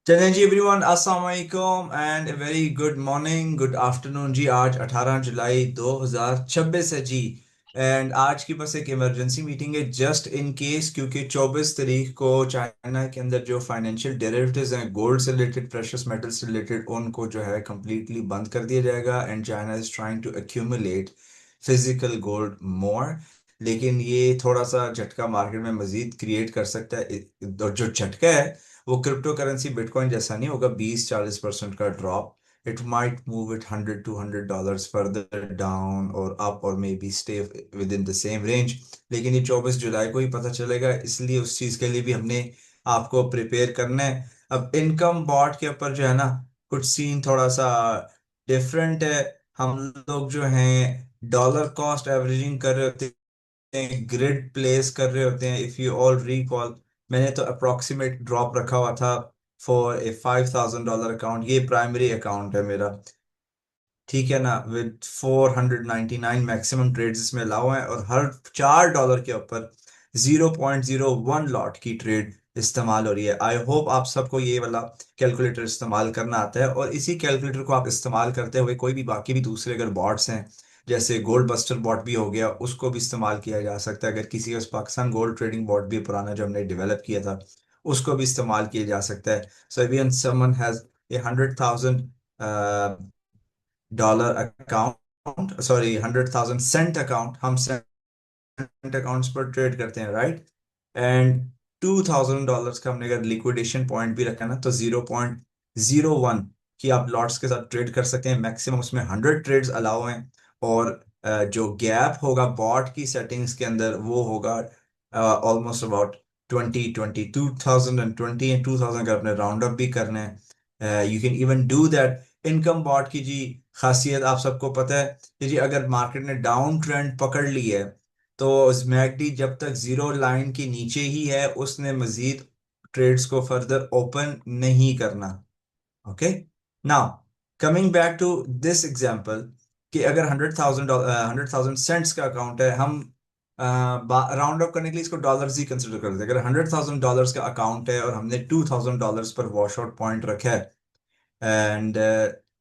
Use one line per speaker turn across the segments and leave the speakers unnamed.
चलें जी एवरीवन, अस्सलाम वालेकुम and a very good morning, good afternoon जी। आज 18 जुलाई 2026 है जी। एंड आज की बस एक इमरजेंसी मीटिंग है जस्ट इन केस, क्योंकि 24 तारीख को चाइना के अंदर जो फाइनेंशियल डेरिवेटिव्स हैं, गोल्ड से रिलेटेड, प्रेशियस मेटल से रिलेटेड, उनको जो है कम्प्लीटली बंद कर दिया जाएगा। And China is trying to accumulate physical gold more. लेकिन ये थोड़ा सा झटका मार्केट में मजीद क्रिएट कर सकता है। और जो झटका है वो क्रिप्टो करेंसी बिटकॉइन जैसा नहीं होगा, 20-40% का drop. It might move it $100-200 further down और अप, और may be stay with in the same range. लेकिन ये 24 जुलाई को ही पता चलेगा, इसलिए उस चीज़ के लिए भी हमने आपको प्रिपेयर करना है। अब इनकम बॉट के ऊपर जो है ना, कुछ सीन थोड़ा सा डिफरेंट है। हम लोग जो हैं डॉलर कॉस्ट एवरेजिंग कर रहे होते हैं, ग्रिड प्लेस कर रहे होते हैं। इफ यू ऑल रिकॉल, मैंने तो अप्रोक्सीमेट ड्रॉप रखा हुआ था फॉर ए $5,000 अकाउंट। ये प्राइमरी अकाउंट है मेरा, ठीक है ना, विद 499 मैक्सिमम ट्रेड्स इसमें अलाउ हैं, और हर $4 के ऊपर 0.01 लॉट की ट्रेड इस्तेमाल हो रही है। आई होप आप सबको ये वाला कैलकुलेटर इस्तेमाल करना आता है, और इसी कैलकुलेटर को आप इस्तेमाल करते हुए कोई भी बाकी भी दूसरे अगर बॉट्स हैं, जैसे गोल्ड बस्टर बॉट भी हो गया, उसको भी इस्तेमाल किया जा सकता है। अगर किसी के पास पाकिस्तान गोल्ड ट्रेडिंग बॉट भी है पुराना, जो हमने डेवलप किया था, उसको भी इस्तेमाल किया जा सकता है। So even someone has a 100,000 dollar account, sorry 100,000 Saint account, हम सेंट अकाउंट्स पर ट्रेड करते हैं, राइट। एंड $2,000 का हमने अगर लिक्विडेशन पॉइंट भी रखा ना, तो 0.01 की आप लॉट्स के साथ ट्रेड कर सकते हैं। मैक्सिमम उसमें 100 ट्रेड्स अलाउ हैं। और जो गैप होगा बॉट की सेटिंग्स के अंदर, वो होगा ऑलमोस्ट अबाउट 2020 का अपने राउंड अप भी करना है। You can even do that. Income bot की जी खासियत आप सबको पता है कि जी, अगर मार्केट ने डाउन ट्रेंड पकड़ ली है, तो मैकडी जब तक जीरो लाइन के नीचे ही है, उसने मजीद ट्रेड्स को फर्दर ओपन नहीं करना। Okay, now coming back to this example, कि अगर 100,000 सेंट्स का अकाउंट है, हम राउंड अप करने के लिए इसको डॉलर्स ही कंसिडर करते हैं। अगर $100,000 का अकाउंट है और हमने $2,000 पर वॉश आउट पॉइंट रखा है, and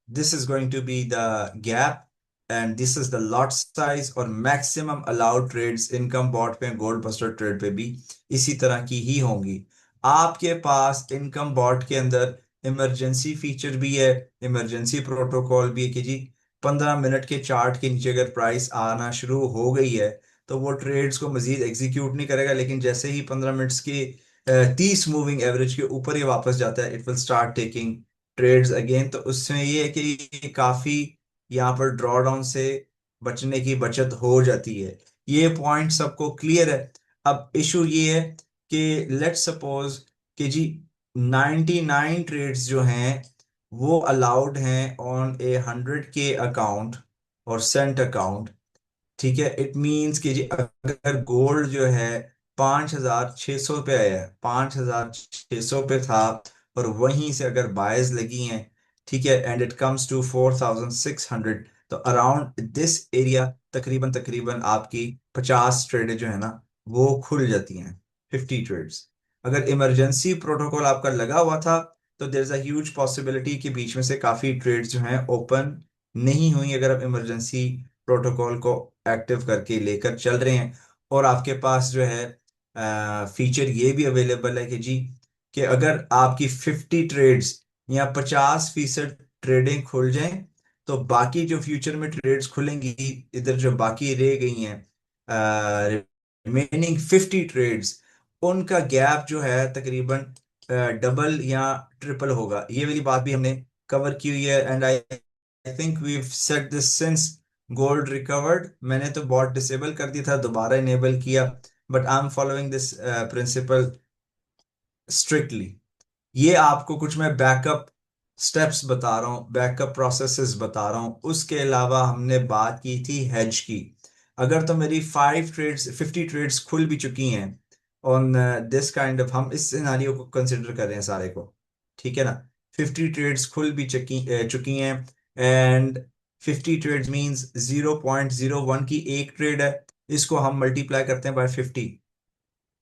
this is going to be the gap, and this is the lot size और maximum allowed trades। Income bot पे, गोल्ड बस्टर ट्रेड पे भी इसी तरह की ही होंगी। आपके पास इनकम बॉट के अंदर इमरजेंसी फीचर भी है, इमरजेंसी प्रोटोकॉल भी है, कि जी 15 मिनट के चार्ट के नीचे अगर प्राइस आना शुरू हो गई है, तो वो ट्रेड्स को मजीद एग्जीक्यूट नहीं करेगा। लेकिन जैसे ही 15 मिनट्स के 30 मूविंग एवरेज के ऊपर ही वापस जाता है, it will start taking trades again. तो उसमें ये है कि ये काफी यहाँ पर ड्रॉ डाउन से बचने की बचत हो जाती है। ये पॉइंट सबको क्लियर है। अब इशू ये है कि लेट्स सपोज कि जी 99 ट्रेड्स जो हैं वो अलाउड हैं ऑन ए 100K अकाउंट और सेंट अकाउंट। ठीक है, इट मींस कि जी अगर गोल्ड जो है 5,600 पे आया है, 5,600 पे था, और वहीं से अगर बायर्स लगी हैं, ठीक है, एंड इट कम्स टू 4,600, तो अराउंड दिस एरिया तकरीबन तकरीबन आपकी 50 ट्रेडें जो है ना, वो खुल जाती हैं, 50 ट्रेड्स। अगर इमरजेंसी प्रोटोकॉल आपका लगा हुआ था, तो there is a huge possibility कि बीच में से काफी ट्रेड्स जो हैं ओपन नहीं हुई, अगर आप इमरजेंसी प्रोटोकॉल को एक्टिव करके लेकर चल रहे हैं। और आपके पास जो है फीचर ये भी अवेलेबल है कि जी, कि अगर आपकी 50 ट्रेड्स या 50% ट्रेडिंग खुल जाएं, तो बाकी जो फ्यूचर में ट्रेड्स खुलेंगी, इधर जो बाकी रह गई हैं रिमेनिंग 50 ट्रेड्स, उनका गैप जो है तकरीबन डबल या ट्रिपल होगा। ये वाली बात भी हमने कवर की हुई है। And I think we set this since gold recovered. मैंने तो बॉट डिसेबल कर दिया था, दोबारा इनेबल किया, but I am following this principle strictly. ये आपको कुछ मैं बैकअप स्टेप्स बता रहा हूँ, बैकअप प्रोसेसेस बता रहा हूँ। उसके अलावा हमने बात की थी हेज की। अगर तो मेरी 5 ट्रेड्स 50 ट्रेड्स खुल भी चुकी हैं ऑन दिस काइंड ऑफ, हम इस सिनारियो को कंसिडर कर रहे हैं सारे को, ठीक है ना। 50 ट्रेड्स खुल भी चुकी हैं, एंड 50 ट्रेड्स मींस 0.01 की एक ट्रेड है। इसको हम मल्टीप्लाई करते हैं बाय 50,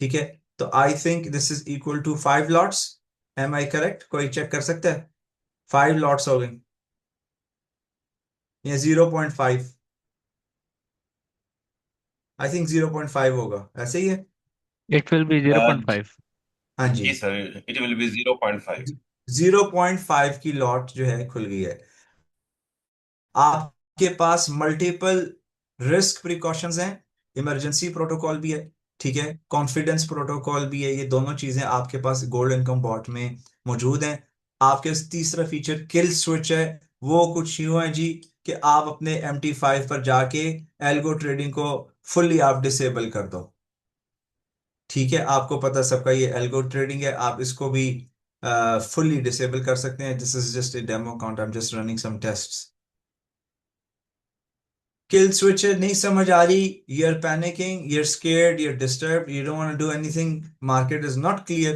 ठीक है। तो I think this is equal to 5 lots, am I correct? कोई चेक कर सकता है? 5 लॉट्स हो गई या 0.5? आई थिंक 0.5 होगा, ऐसे ही है।
It will be
a,
0.5।
हाँ जी।
जी सर, इट विल बी 0.5।
0.5 की लॉट जो है खुल गई है। आपके पास मल्टीपल रिस्क प्रिकॉशंस हैं, इमरजेंसी प्रोटोकॉल भी है, ठीक है, कॉन्फिडेंस प्रोटोकॉल भी है। ये दोनों चीजें आपके पास गोल्ड इनकम बॉट में मौजूद हैं। आपके पास तीसरा फीचर किल स्विच है। वो कुछ यूं है जी कि आप अपने MT5 पर जाके एल्गो ट्रेडिंग को फुल्ली आप डिसेबल कर दो। ठीक है, आपको पता सबका ये एल्गो ट्रेडिंग है, आप इसको भी फुल्ली डिसेबल कर सकते हैं। This is just a demo account, I am just running some tests. Kill switch नहीं समझ आ रही, you're panicking, you're scared, you're disturbed, you don't want to do anything, market is not clear,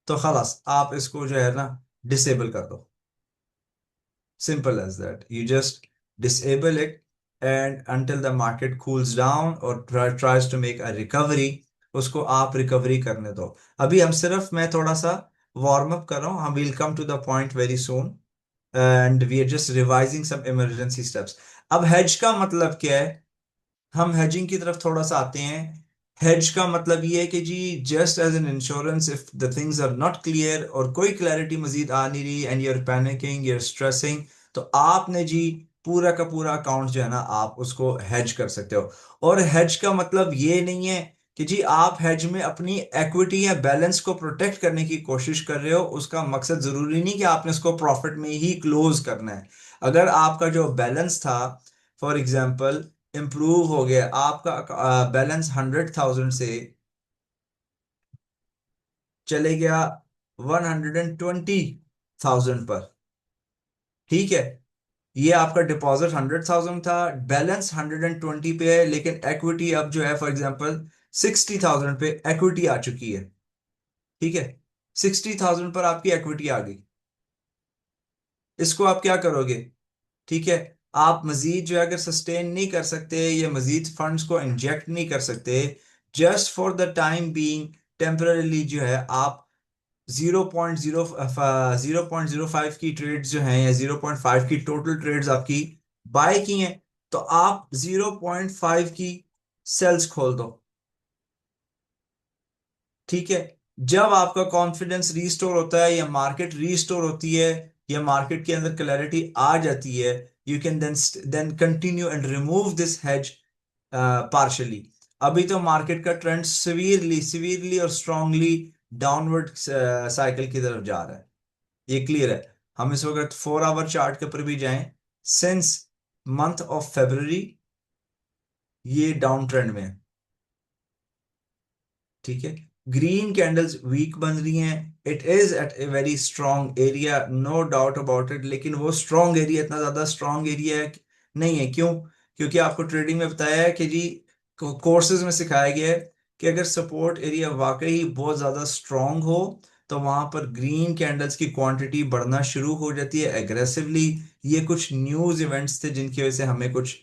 तो खलास आप इसको जो है ना डिसेबल कर दो। Simple as that. You just disable it, and until the market cools down or tries to make a recovery, उसको आप रिकवरी करने दो। अभी हम सिर्फ, मैं थोड़ा सा वार्म अप कर रहा हूँ, हम will come to the point very soon, and we are just revising some emergency steps. अब हेज का मतलब क्या है? हम हेजिंग की तरफ थोड़ा सा आते हैं। हेज का मतलब ये है कि जी, just as an insurance, if the things are not clear और कोई क्लैरिटी मजीद आ नहीं रही, and you are panicking, you are stressing, तो आपने जी पूरा का पूरा अकाउंट जो है ना, आप उसको हेज कर सकते हो। और हेज का मतलब ये नहीं है कि जी आप हेज में अपनी इक्विटी या बैलेंस को प्रोटेक्ट करने की कोशिश कर रहे हो। उसका मकसद जरूरी नहीं कि आपने उसको प्रॉफिट में ही क्लोज करना है। अगर आपका जो बैलेंस था, फॉर एग्जाम्पल, इम्प्रूव हो गया, आपका बैलेंस 100,000 से चले गया 120,000 पर, ठीक है, ये आपका डिपॉजिट 100,000 था, बैलेंस 120 पे है, लेकिन इक्विटी अब जो है फॉर एग्जांपल 60,000 पे इक्विटी आ चुकी है, ठीक है, 60,000 पर आपकी इक्विटी आ गई। इसको आप क्या करोगे? ठीक है, आप मजीद जो है अगर सस्टेन नहीं कर सकते या मजीद फंड्स को इंजेक्ट नहीं कर सकते, just for the time being, temporarily जो है आप 0.05 की ट्रेड्स जो हैं, या 0.5 की टोटल ट्रेड्स आपकी बाय की हैं, तो आप 0.5 की सेल्स खोल दो। ठीक है, जब आपका कॉन्फिडेंस रीस्टोर होता है या मार्केट रीस्टोर होती है या मार्केट के अंदर क्लैरिटी आ जाती है, you can then continue and remove this hedge partially. अभी तो मार्केट का ट्रेंड सिवियरली सिवियरली और स्ट्रांगली डाउनवर्ड साइकिल की तरफ जा रहा है, ये क्लियर है। हम इस वक्त 4 आवर चार्ट के ऊपर भी जाएं, सिंस मंथ ऑफ फेब्रुवरी ये डाउन ट्रेंड में है, ठीक है। ग्रीन कैंडल्स वीक बन रही हैं, it is at a very strong area, no doubt about it, लेकिन वो स्ट्रॉन्ग एरिया इतना ज्यादा स्ट्रॉन्ग एरिया है नहीं है। क्यों? क्योंकि आपको ट्रेडिंग में बताया है कि जी, कोर्सेज में सिखाया गया है कि अगर सपोर्ट एरिया वाकई बहुत ज्यादा स्ट्रॉन्ग हो, तो वहां पर ग्रीन कैंडल्स की क्वांटिटी बढ़ना शुरू हो जाती है एग्रेसिवली। ये कुछ न्यूज इवेंट्स थे जिनकी वजह से हमें कुछ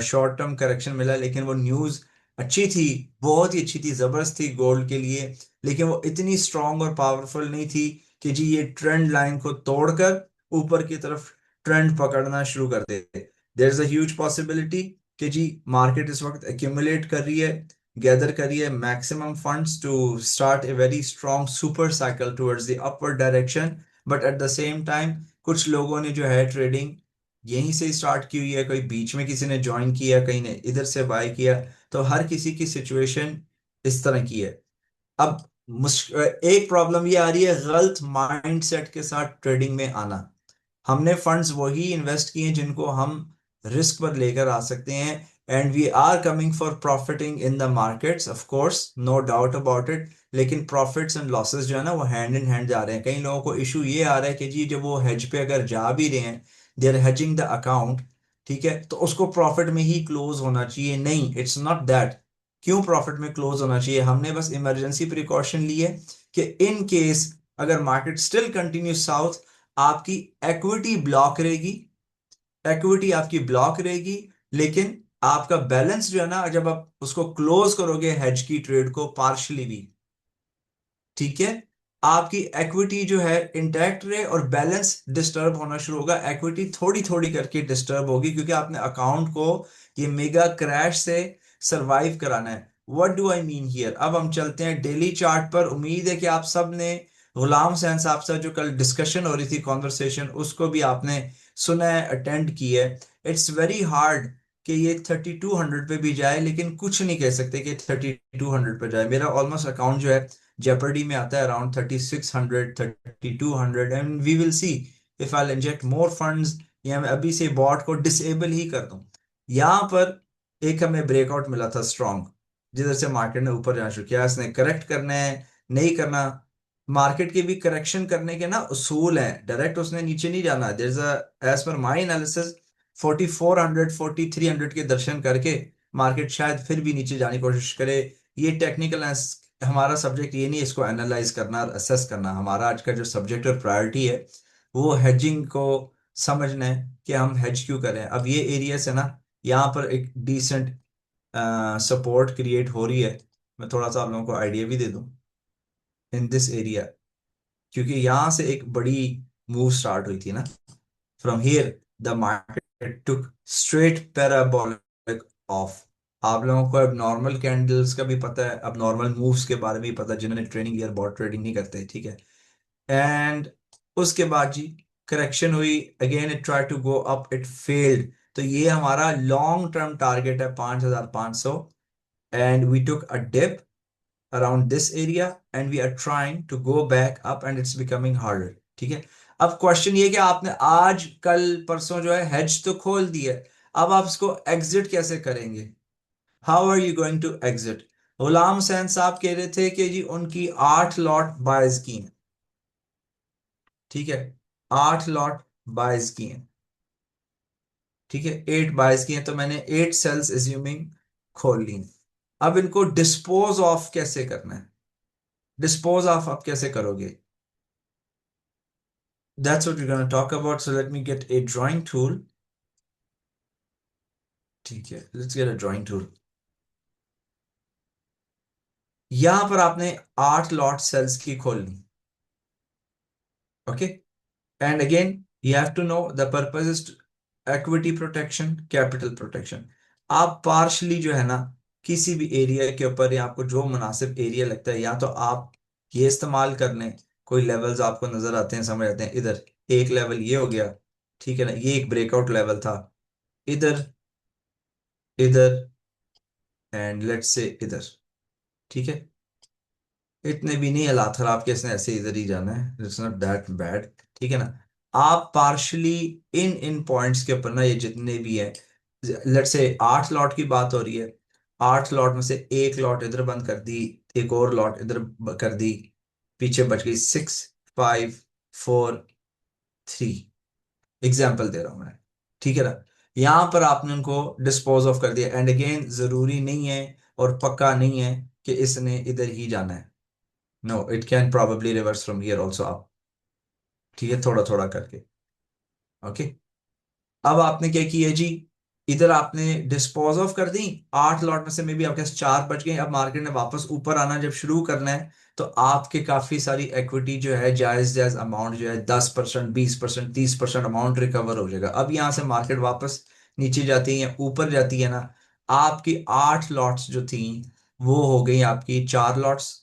शॉर्ट टर्म करेक्शन मिला, लेकिन वो न्यूज अच्छी थी, बहुत ही अच्छी थी, जबरदस्त थी गोल्ड के लिए, लेकिन वो इतनी स्ट्रांग और पावरफुल नहीं थी कि जी ये ट्रेंड लाइन को तोड़कर ऊपर की तरफ ट्रेंड पकड़ना शुरू कर दे। There is a huge possibility कि जी मार्केट इस वक्त एक्यूमुलेट कर रही है, गैदर कर रही है maximum funds to start a very strong super cycle towards the upward direction. But at the same time कुछ लोगों ने जो है ट्रेडिंग यहीं से स्टार्ट की हुई है, कोई बीच में किसी ने ज्वाइन किया, कहीं ने इधर से बाय किया, तो हर किसी की सिचुएशन इस तरह की है। अब एक प्रॉब्लम ये आ रही है गलत माइंडसेट के साथ ट्रेडिंग में आना। हमने फंड्स वही इन्वेस्ट किए हैं जिनको हम रिस्क पर लेकर आ सकते हैं, and we are coming for profiting in the markets, of course, no doubt about it, लेकिन प्रॉफिट्स एंड लॉसेस जो है ना वो हैंड इन हैंड जा रहे हैं। कई लोगों को इशू ये आ रहा है कि जी जब वो हेज पे अगर जा भी रहे हैं, they are hedging the account, ठीक है, तो उसको प्रॉफिट में ही क्लोज होना चाहिए। नहीं, इट्स नॉट दैट। क्यों प्रॉफिट में क्लोज होना चाहिए? हमने बस इमरजेंसी प्रिकॉशन ली है कि इन केस अगर मार्केट स्टिल कंटिन्यू साउथ, आपकी इक्विटी ब्लॉक रहेगी, इक्विटी आपकी ब्लॉक रहेगी, लेकिन आपका बैलेंस जो है ना, जब आप उसको क्लोज करोगे हेज की ट्रेड को पार्शली भी, ठीक है, आपकी इक्विटी जो है इंटैक्ट रहे और बैलेंस डिस्टर्ब होना शुरू होगा। इक्विटी थोड़ी थोड़ी करके डिस्टर्ब होगी क्योंकि आपने अकाउंट को ये मेगा क्रैश से सरवाइव कराना है। What do I mean here? अब हम चलते हैं डेली चार्ट पर। उम्मीद है कि आप सब ने गुलाम हुसैन साहब से जो कल डिस्कशन हो रही थी, कॉन्वर्सेशन, उसको भी आपने सुना है, अटेंड की है। इट्स वेरी हार्ड कि ये 3200 पे भी जाए, लेकिन कुछ नहीं कह सकते कि 3200 पे जाए। मेरा ऑलमोस्ट अकाउंट जो है जेपर्डी में आता है around 3600, 3200, and we will see if I inject more funds या मैं अभी से बॉट को डिसेबल ही कर दूं। यहां पर एक हमें ब्रेकआउट मिला था स्ट्रॉन्ग, जिधर से मार्केट ने ऊपर जाना शुरू किया। इसने करेक्ट करना है, नहीं करना। मार्केट के भी करेक्शन करने के ना उसूल हैं, डायरेक्ट उसने नीचे नहीं जाना। There is a, as per my analysis 4400, 4300 के दर्शन करके मार्केट शायद फिर भी नीचे जाने की कोशिश करे। ये टेक्निकल, हमारा सब्जेक्ट ये नहीं है इसको एनालाइज करना और असेस करना। हमारा आज का जो सब्जेक्ट और प्रायोरिटी है वो हेजिंग को समझना है कि हम हेज क्यों करें। अब ये एरियाज है ना, यहाँ पर एक डिसेंट सपोर्ट क्रिएट हो रही है। मैं थोड़ा सा आप लोगों को आइडिया भी दे दूं इन दिस एरिया, क्योंकि यहाँ से एक बड़ी मूव स्टार्ट हुई थी ना। From here the market took straight parabolic of. आप लोगों को अब नॉर्मल कैंडल्स का भी पता है, अब नॉर्मल मूव्स के बारे में भी पता है, जिन्होंने ट्रेनिंग या बॉट ट्रेडिंग नहीं करते, ठीक है। एंड उसके बाद जी करेक्शन हुई, again it try to go up, it failed. तो ये हमारा लॉन्ग टर्म टारगेट है 5500, and we took a dip around this area and we are trying to go back up and it's becoming harder, ठीक है। अब question ये कि आपने आज कल परसों जो है हेज तो खोल दिया, अब आप इसको एग्जिट कैसे करेंगे? How are you going to exit? Ghulam Hussain साहब कह रहे थे कि जी उनकी 8 लॉट बायज की हैं, ठीक है, 8 लॉट बायज की हैं, ठीक है, 8 बायज की हैं, तो मैंने 8 सेल्स एज्यूमिंग खोल ली हैं। अब इनको डिस्पोज ऑफ कैसे करना है? डिस्पोज ऑफ आप कैसे करोगे? That's what we're going to talk about. So let me get a drawing tool. ठीक है, let's get a drawing tool. यहां पर आपने 8 लॉट सेल्स की खोलनी, okay. And again you have to know the purpose is equity protection, capital protection. आप partially जो है ना किसी भी एरिया के ऊपर या आपको जो मुनासिब एरिया लगता है, या तो आप ये इस्तेमाल कर लें। कोई लेवल्स आपको नजर आते हैं, समझ आते हैं, इधर एक लेवल ये हो गया, ठीक है ना, ये एक ब्रेकआउट लेवल था, इधर, इधर, एंड लेट्स से इधर, ठीक है। इतने भी नहीं हालात खराब के इसने ऐसे इधर ही जाना है, इट्स नॉट दैट बैड, ठीक है ना। आप पार्शली इन इन पॉइंट्स के ऊपर ना, ये जितने भी हैं, लेट्स से 8 लॉट की बात हो रही है, 8 लॉट में से एक लॉट इधर बंद कर दी, एक और लॉट इधर कर दी, पीछे बच गई 6, 5, 4, 3। एग्जाम्पल दे रहा हूं मैं, ठीक है ना। यहां पर आपने उनको डिस्पोज ऑफ कर दिया, एंड अगेन जरूरी नहीं है और पक्का नहीं है कि इसने इधर ही जाना है। No, it can probably reverse from here also up, ठीक है, थोड़ा थोड़ा करके, ओके। अब आपने क्या किया जी, इधर आपने डिस्पोज ऑफ कर दी, 8 लॉट में से में भी आपके पास 4 बच गए। अब मार्केट ने वापस ऊपर आना जब शुरू करना है, तो आपके काफी सारी इक्विटी जो है, जायज जायज अमाउंट जो है, 10%, 20%, 30% अमाउंट रिकवर हो जाएगा। अब यहां से मार्केट वापस नीचे जाती है या ऊपर जाती है ना, आपकी 8 लॉट्स जो थी वो हो गई आपकी 4 लॉट्स,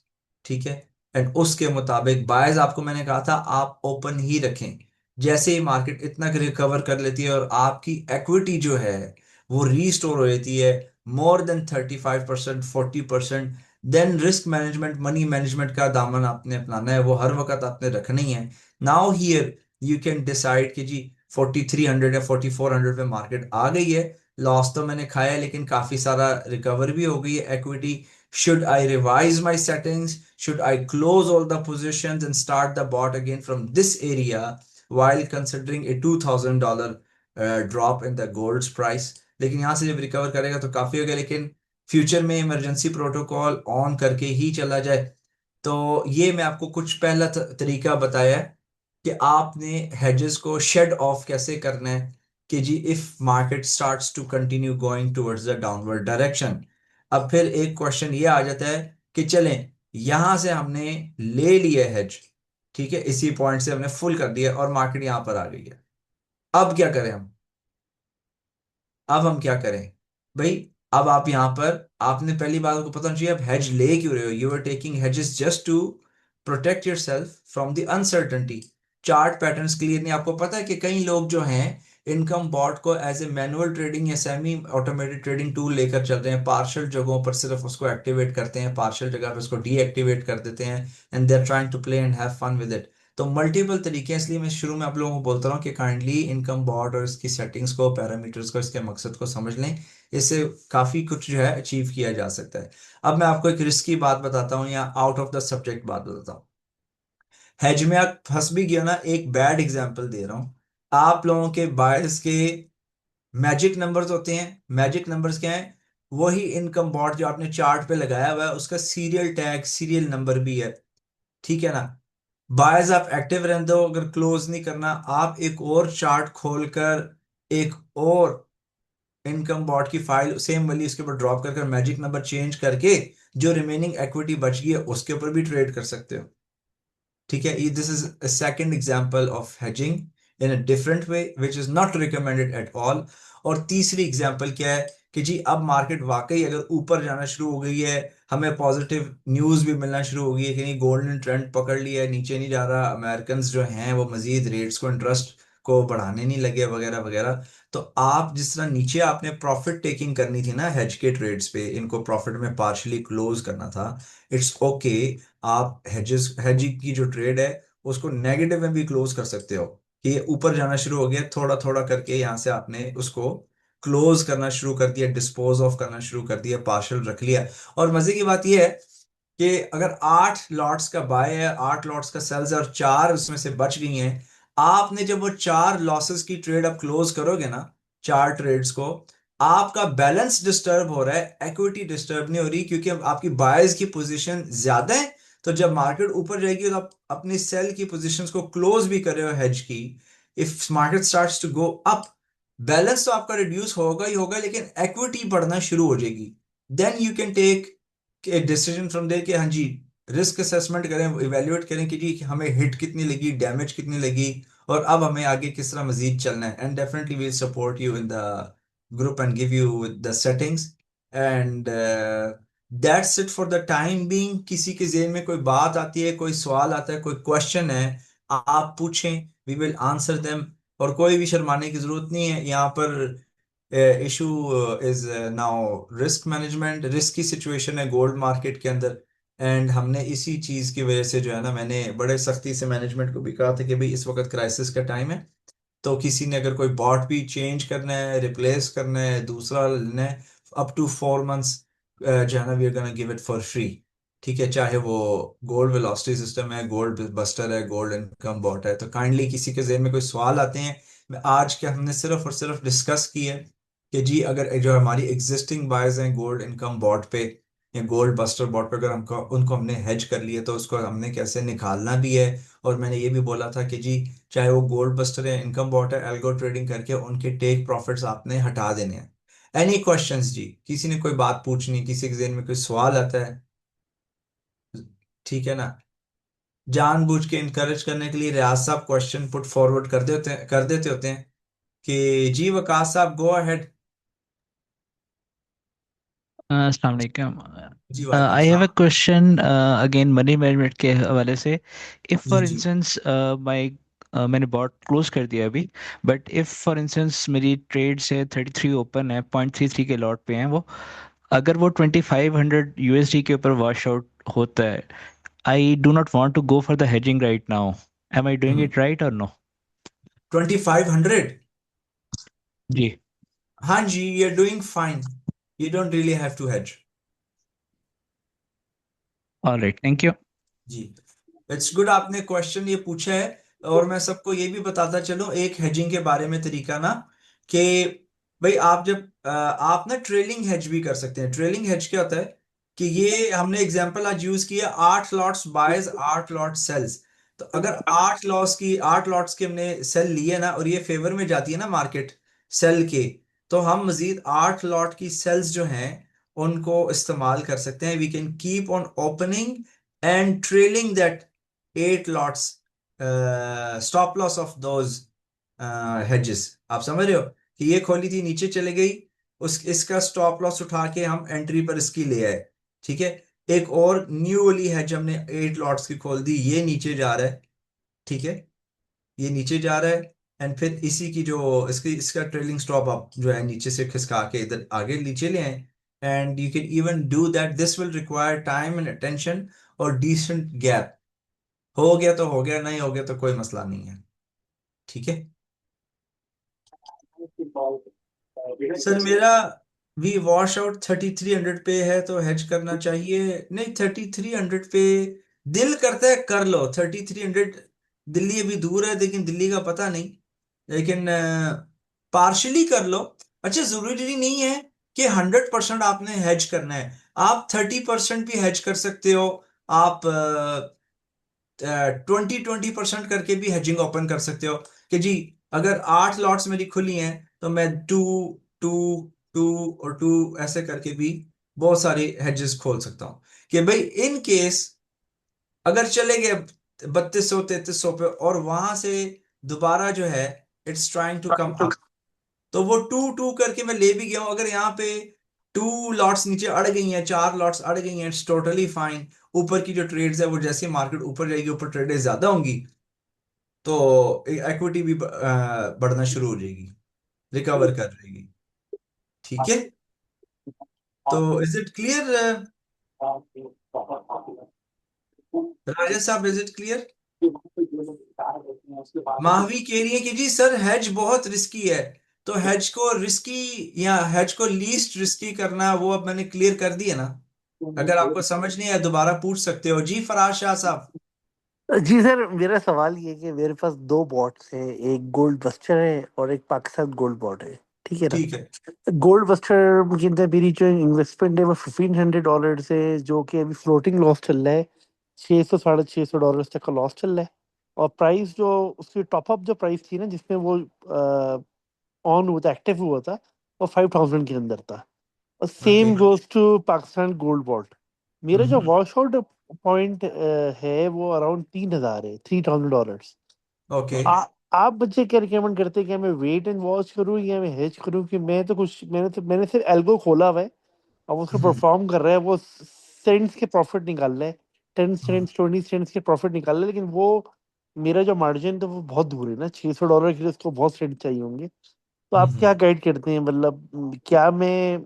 ठीक है। एंड उसके मुताबिक बायज आपको मैंने कहा था आप ओपन ही रखें। जैसे ही मार्केट इतना रिकवर कर लेती है और आपकी इक्विटी जो है वो रीस्टोर हो जाती है more than 35%, 40%, then risk management, money management का दामन आपने अपनाना है, वो हर वक्त आपने रखना ही है। Now here you can decide कि जी 4300 या 4400 पे मार्केट आ गई है, लॉस तो मैंने खाया है लेकिन काफी सारा रिकवर भी हो गई है equity. Should I revise my settings? Should I close all the positions and start the bot again from this area while considering a $2000 drop in the golds price? लेकिन यहाँ से जब रिकवर करेगा तो काफी हो गया, लेकिन फ्यूचर में इमरजेंसी प्रोटोकॉल ऑन करके ही चला जाए। तो ये मैं आपको कुछ पहला तरीका बताया है कि आपने हेजेस को शेड ऑफ कैसे करना है कि जी if market starts to continue going towards the downward direction. अब फिर एक क्वेश्चन ये आ जाता है कि चलें, यहां से हमने ले लिया हेज, ठीक है, इसी पॉइंट से हमने फुल कर दिया और मार्केट यहां पर आ गई है। अब क्या करें हम? अब हम क्या करें भाई? अब आप यहां पर, आपने पहली बात को पता होना चाहिए आप हेज ले क्यों रहे हो। You are taking hedges just to protect yourself from the uncertainty. Chart patterns clear नहीं, आपको पता है कि कई लोग जो हैं इनकम बॉट को एज ए मैनुअल ट्रेडिंग या सेमी ऑटोमेटेड ट्रेडिंग टूल लेकर चल रहे हैं, पार्शियल जगहों पर सिर्फ उसको एक्टिवेट करते हैं, पार्शियल जगह पर उसको डीएक्टिवेट कर देते हैं, and they are trying to play and have fun with it. तो मल्टीपल तरीके हैं, इसलिए मैं शुरू में आप लोगों को बोलता रहा हूँ कि काइंडली इनकम बोर्ड और इसकी सेटिंग्स को, पैरामीटर्स को, इसके मकसद को समझ लें। इससे काफ़ी कुछ जो है अचीव किया जा सकता है। अब मैं आपको एक रिस्की बात बताता हूँ या आउट ऑफ द सब्जेक्ट बात बताता हूँ। हेज में आप फंस भी गया ना, एक बैड एग्जांपल दे रहा हूँ। आप लोगों के बायस के मैजिक नंबर्स होते हैं। मैजिक नंबर्स क्या है? वही इनकम बोर्ड जो आपने चार्ट पे लगाया हुआ है उसका सीरियल टैग, सीरियल नंबर भी है। ठीक है ना? बायस आप एक्टिव रहते हो, अगर क्लोज नहीं करना, आप एक और चार्ट खोलकर एक और इनकम बॉट की फाइल सेम वाली इसके ऊपर ड्रॉप कर मैजिक नंबर चेंज करके जो रिमेनिंग इक्विटी बच गई है उसके ऊपर भी ट्रेड कर सकते हो। ठीक है, ये this is a second example of hedging in a different way which is not recommended at all. और तीसरी एग्जांपल क्या है कि जी अब मार्केट वाकई अगर ऊपर जाना शुरू हो गई है, हमें पॉजिटिव न्यूज भी मिलना शुरू हो गई है कि नहीं गोल्डन ट्रेंड पकड़ लिया है, नीचे नहीं जा रहा, अमेरिकन जो हैं वो मजीद रेट्स को, इंटरेस्ट को बढ़ाने नहीं लगे वगैरह वगैरह। तो आप जिस तरह नीचे आपने प्रॉफिट टेकिंग करनी थी ना हेज के ट्रेड्स पे, इनको प्रॉफिट में पार्शली क्लोज करना था, इट्स ओके। आप हेज की जो ट्रेड है उसको नेगेटिव में भी क्लोज कर सकते हो कि ये ऊपर जाना शुरू हो गया, थोड़ा थोड़ा करके यहाँ से आपने उसको क्लोज करना शुरू कर दिया, डिस्पोज ऑफ करना शुरू कर दिया, पार्शल रख लिया। और मजे की बात यह है कि अगर 8 लॉट्स का बाय है, 8 लॉट्स का सेल्स है और 4 उसमें से बच गई हैं, आपने जब वो 4 लॉसेस की ट्रेड आप क्लोज करोगे ना, 4 ट्रेड्स को, आपका बैलेंस डिस्टर्ब हो रहा है, इक्विटी डिस्टर्ब नहीं हो रही, क्योंकि अब आपकी बायर्स की पोजीशन ज्यादा है। तो जब मार्केट ऊपर जाएगी तो आप अपनी सेल की पोजीशंस को क्लोज भी कर रहे हो हेज की। If market starts to go up, balance तो आपका रिड्यूस होगा ही होगा, लेकिन इक्विटी बढ़ना शुरू हो जाएगी। देन यू कैन टेक एक डिसीजन फ्रॉम देयर कि हाँ जी, रिस्क असेसमेंट करें, इवेल्युएट करें कि जी हमें हिट कितनी लगी, डैमेज कितनी लगी, और अब हमें आगे किस तरह मजीद चलना है। And definitely will support you in the group and give you the settings and that's it for the time being. किसी के जेहन में कोई बात आती है, कोई सवाल आता है, कोई क्वेश्चन है, आप पूछें, वी विल आंसर देम। और कोई भी शर्माने की जरूरत नहीं है यहाँ पर। Issue is now risk management, risk की सिचुएशन है गोल्ड मार्केट के अंदर। एंड हमने इसी चीज की वजह से जो है ना, मैंने बड़े सख्ती से मैनेजमेंट को भी कहा था कि भाई इस वक्त क्राइसिस का टाइम है, तो किसी ने अगर कोई बॉट भी चेंज करना है, रिप्लेस करना है, दूसरा लेना है, अप टू 4 मंथ्स जो है ना, we are gonna give it for free. ठीक है, चाहे वो गोल्ड वेलोसिटी सिस्टम है, गोल्ड बस्टर है, गोल्ड इनकम बॉट है। तो काइंडली किसी के जहन में कोई सवाल आते हैं, आज के हमने सिर्फ और सिर्फ डिस्कस की है कि जी अगर जो हमारी एग्जिस्टिंग बायर्स हैं गोल्ड इनकम बॉट पे या गोल्ड बस्टर बॉट पे, अगर हमको उनको हमने हेज कर लिया तो उसको हमने कैसे निकालना भी है। और मैंने ये भी बोला था कि जी चाहे वो गोल्ड बस्टर है, इनकम बॉट है, एल्गो ट्रेडिंग करके उनके टेक प्रॉफिट्स आपने हटा देने हैं। एनी क्वेश्चंस जी? किसी ने कोई बात पूछनी, किसी के जहन में कोई सवाल आता है? ठीक है ना? जानबूझ के इनकरेज करने के लिए रियाज साहब क्वेश्चन पुट फॉरवर्ड कर देते होते हैं कि जी वकास साहब गो अहेड।
अस्सलाम वालेकुम।
जी वालेकुम
आई हैव अ
सलाम।
क्वेश्चन अगेन मनी मैनेजमेंट के हवाले से। इफ
जी
फॉर
जी।
इंस्टेंस माय मैंने बॉट क्लोज कर दिया अभी, बट इफ फॉर इंस्टेंस मेरी ट्रेड से 33 ओपन है, 0.33 के लॉट पे हैं वो, अगर वो 2500 यूएसडी के ऊपर वॉश आउट होता है, I do not want to go for the hedging right now. Am I doing it right or no?
2500?
जी।
हाँ जी, you are doing fine. You don't really have to hedge.
Alright, thank you.
जी, it's good आपने question ये पूछा है। और मैं सबको ये भी बताता चलूं एक हेजिंग के बारे में तरीका ना, कि भाई आप जब आप ना ट्रेलिंग हेज भी कर सकते हैं। ट्रेलिंग हेज क्या होता है कि ये हमने एग्जांपल आज यूज किया, 8 लॉट्स बायज, 8 लॉट सेल्स। तो अगर 8 लॉट्स के हमने सेल लिए ना और ये फेवर में जाती है ना मार्केट सेल के, तो हम मजीद 8 लॉट की सेल्स जो हैं उनको इस्तेमाल कर सकते हैं। We can keep on opening and trailing that 8 lots stop loss of those hedges. आप समझ रहे हो कि ये खोली थी, नीचे चले गई, उस इसका स्टॉप लॉस उठा के हम एंट्री पर इसकी ले आए। ठीक है, एक और न्यू वाली हेज हमने 8 लॉट्स की खोल दी, ये नीचे जा रहा है। ठीक है, ये नीचे जा रहा है, एंड फिर इसी की जो इसकी इसका ट्रेलिंग स्टॉप आप जो है नीचे से खिसका के इधर आगे नीचे ले आए। And you can even do that, this will require time and attention और डिसेंट गैप। हो गया तो हो गया, नहीं हो गया तो कोई मसला नहीं है। ठीक है सर, मेरा वी वॉश आउट 3300 पे है, तो हेज करना चाहिए? नहीं, 3300 पे दिल करता है कर लो 3300। दिल्ली अभी दूर है, लेकिन दिल्ली का पता नहीं, लेकिन पार्शली कर लो। अच्छा, जरूरी नहीं है कि 100% आपने हेज करना है, आप 30% भी हेज कर सकते हो। आप 20-20% करके भी हेजिंग ओपन कर सकते हो कि जी अगर 8 लॉट्स मेरी खुली हैं तो मैं टू टू टू और टू ऐसे करके भी बहुत सारे हेजेस खोल सकता हूँ कि भाई इन केस अगर चले गए 3200-3300 पे और वहां से दोबारा जो है it's trying to come up, तो वो टू टू करके मैं ले भी गया हूं। अगर यहाँ पे 2 लॉट्स नीचे अड़ गई हैं, 4 लॉट्स अड़ गई हैं, इट्स टोटली फाइन। ऊपर की जो ट्रेड्स है वो जैसे मार्केट ऊपर जाएगी, ऊपर ट्रेडें ज्यादा होंगी, तो इक्विटी भी बढ़ना शुरू हो जाएगी, रिकवर कर जाएगी। ठीक है, तो इज इट क्लियर राजेश साहब, इज इट क्लियर? माहवी कह रही है कि जी सर हेज बहुत रिस्की है, तो हेज को रिस्की या हेज को लीस्ट रिस्की करना, वो अब मैंने क्लियर कर दिया ना। अगर आपको समझ नहीं आया दोबारा पूछ सकते हो। जी फराज शाह साहब।
जी सर, मेरा सवाल ये है कि मेरे पास दो बॉट्स हैं, एक गोल्ड बस्टर है और एक पाकिस्तान गोल्ड बॉट है। ठीक है ना?
ठीक है।
गोल्ड बस्टर के अंदर मेरी जो इन्वेस्टमेंट है वो $1500 से, जो कि अभी फ्लोटिंग लॉस चल रहा है। 600 $650 तक का लॉस चल रहा है। और प्राइस जो उसकी टॉपअप जो प्राइस थी ना, जिसमें वो ऑन हुआ था, एक्टिव हुआ था, वो 5000 के अंदर था। और
okay.
Same goes to Pakistan gold bond. मेरा जो
हम्म।
वॉश आउट पॉइंट है वो अराउंड 3000 है, $3000।
ओके।
आप बच्चे क्या रिकमेंड करते हैं कि मैं वेट एंड वॉच करूं या मैं हेज करूं? कि मैं तो कुछ मैंने सिर्फ एल्गो खोला हुआ है, अब उसको
हम्म।
परफॉर्म कर रहा है, वो सेंट्स के प्रॉफिट निकाल रहा है, 10 सेंट्स 20 सेंट्स के प्रॉफिट निकाल रहा है, लेकिन वो मेरा जो मार्जिन तो वो बहुत दूर है ना, $600 के लिए उसको बहुत सेंट चाहिए होंगे। तो आप
हम्म।
क्या गाइड करते हैं? मतलब क्या मैं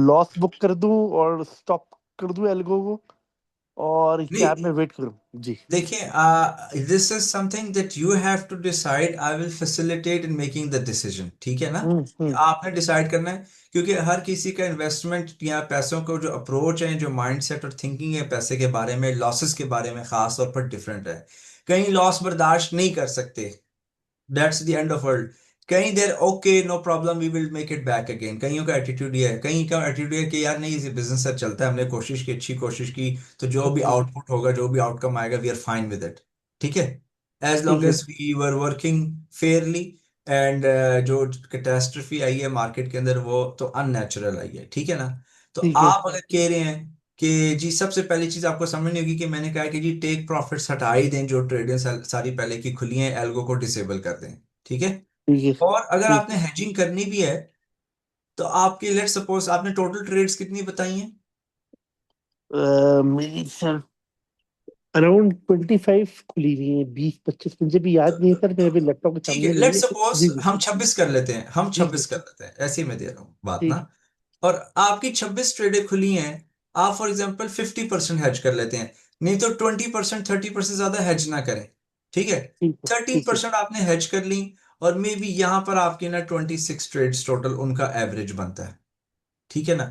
लॉस बुक कर दूं और स्टॉप कर दूं एल्गो को, और क्या
नहीं,
मैं वेट करूं? जी।
देखिए, this is something that you have to decide, I will facilitate in making the decision. ठीक है ना, ये
हम्म।
आपने डिसाइड करना है, क्योंकि हर किसी का इन्वेस्टमेंट या पैसों को जो अप्रोच है, जो माइंडसेट और थिंकिंग है पैसे के बारे में, लॉसेस के बारे में खास तौर पर डिफरेंट है। कई लॉस बर्दाश्त नहीं कर सकते, that's the end of world. कहीं देर okay no problem, we will make it back again. कईयों का एटीट्यूड ये है, कहीं का एटीट्यूड है कि यार नहीं, इसे बिजनेस से चलता है, हमने कोशिश की, अच्छी कोशिश की, तो जो भी
जी।
आउटपुट होगा, जो भी आउटकम आएगा, we are fine with it. ठीक है, एज
ठीक
लॉन्ग
है।
As we were working fairly. And जो कैटेस्ट्रफी आई है मार्केट के अंदर, वो तो अननेचुरल आई है। ठीक है ना, तो
ठीक है।
आप अगर कह रहे हैं कि जी सबसे पहली चीज आपको समझनी होगी कि मैंने कहा कि जी टेक प्रॉफिट्स हटा ही दें, जो ट्रेडें सारी पहले की खुली हैं, एल्गो को डिसेबल कर दें। ठीक है,
ठीक है।
और अगर
ठीक।
आपने हेजिंग करनी भी है, तो आपकी लेट सपोज आपने टोटल ट्रेड्स कितनी बताई हैं?
मेरी सर अराउंड 25 खुली हुई है, 20 25 मुझे भी याद नहीं है सर, मेरे भी लैपटॉप के
ठीक
सामने
है,
नहीं
लेट
है।
सपोज
जी जी।
हम 26 कर लेते हैं, हम
जी
26 कर
जी।
लेते हैं, ऐसे ही मैं दे रहा हूँ बात ना।
ठीक।
और आपकी 26 ट्रेडें खुली हैं, आप फॉर एग्जांपल 50% हेज कर लेते हैं, नहीं तो 20% 30% ज्यादा हेज ना करें। ठीक है,
ठीक है।
थर्टीन
ठीक है।
परसेंट आपने हेज कर ली, और मे बी यहां पर आपके ना 26 ट्रेड्स टोटल उनका एवरेज बनता है। ठीक है ना,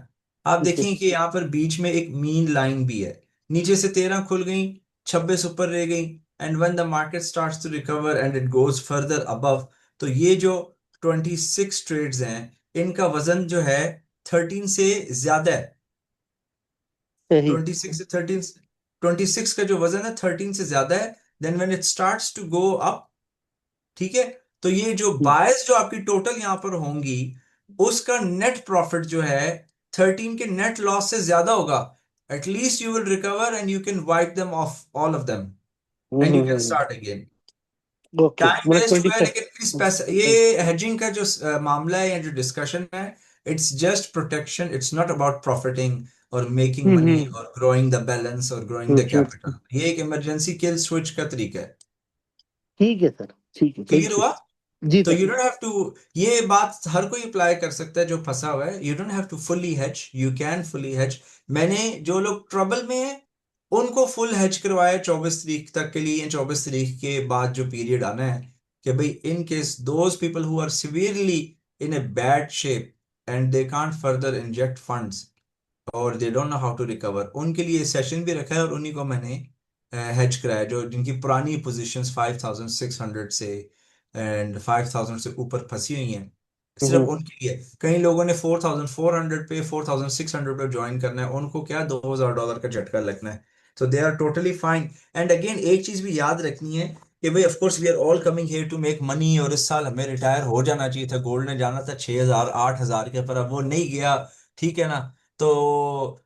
आप
ठीक है।
देखें कि यहाँ पर बीच में एक मीन लाइन भी है, नीचे से 13 खुल गई, 26 ऊपर रह गई, and when the market starts to recover and it goes further above, तो ये जो 26 ट्रेड्स हैं, इनका वजन जो है 13 से ज्यादा है।
सही।
26 का जो वजन है 13 से ज्यादा है, then when it starts to go up, ठीक है, तो ये जो
ठीक।
बायस जो आपकी टोटल यहां पर होंगी, उसका नेट प्रॉफिट जो है 13 के नेट लॉस से ज्यादा होगा। At least you will recover and you can wipe them of all of them, and you can
hmm.
Start again.
Okay,
time
मतलब
वेस्ट हुआ है,
25।
लेकिन इस पैसा, ये हेजिंग का जो मामला है या जो डिस्कशन है, it's just protection, it's not about profiting और मेकिंग मनी
हम्म।
और ग्रोइंग द बैलेंस और ग्रोइंग द कैपिटल। ये एक इमरजेंसी किल स्विच का तरीका है।
ठीक है सर, ठीक है,
क्लियर
थैंक यू।
हुआ?
जी
तो
sir.
You don't have to, ये बात हर कोई अप्लाई कर सकता है जो फंसा हुआ है। You don't have to fully hedge, you can fully hedge. मैंने, जो लोग ट्रबल में है उनको फुल हेज करवाया 24 तारीख तक के लिए। 24 तारीख के बाद जो पीरियड आना है, कि भाई in case those people who are severely in a bad shape and they can't further inject funds or they don't know how to recover, उनके लिए सेशन भी रखा है और उन्हीं को मैंने हेज कराया, जो जिनकी पुरानी पोजीशंस 5600 से एंड 5000 से ऊपर फंसी हुई हैं, सिर्फ
हम्म
उनके लिए। कई लोगों ने 4400 पे, 4600 पे ज्वाइन करना है, उनको क्या $2000 का झटका लगना है। तो they are totally fine. And again एक चीज भी याद रखनी है कि भाई of course we are all coming here to make money, और इस साल हमें रिटायर हो जाना चाहिए था, गोल्ड ने जाना था 6000 8000 के, पर अब वो नहीं गया। ठीक है ना? तो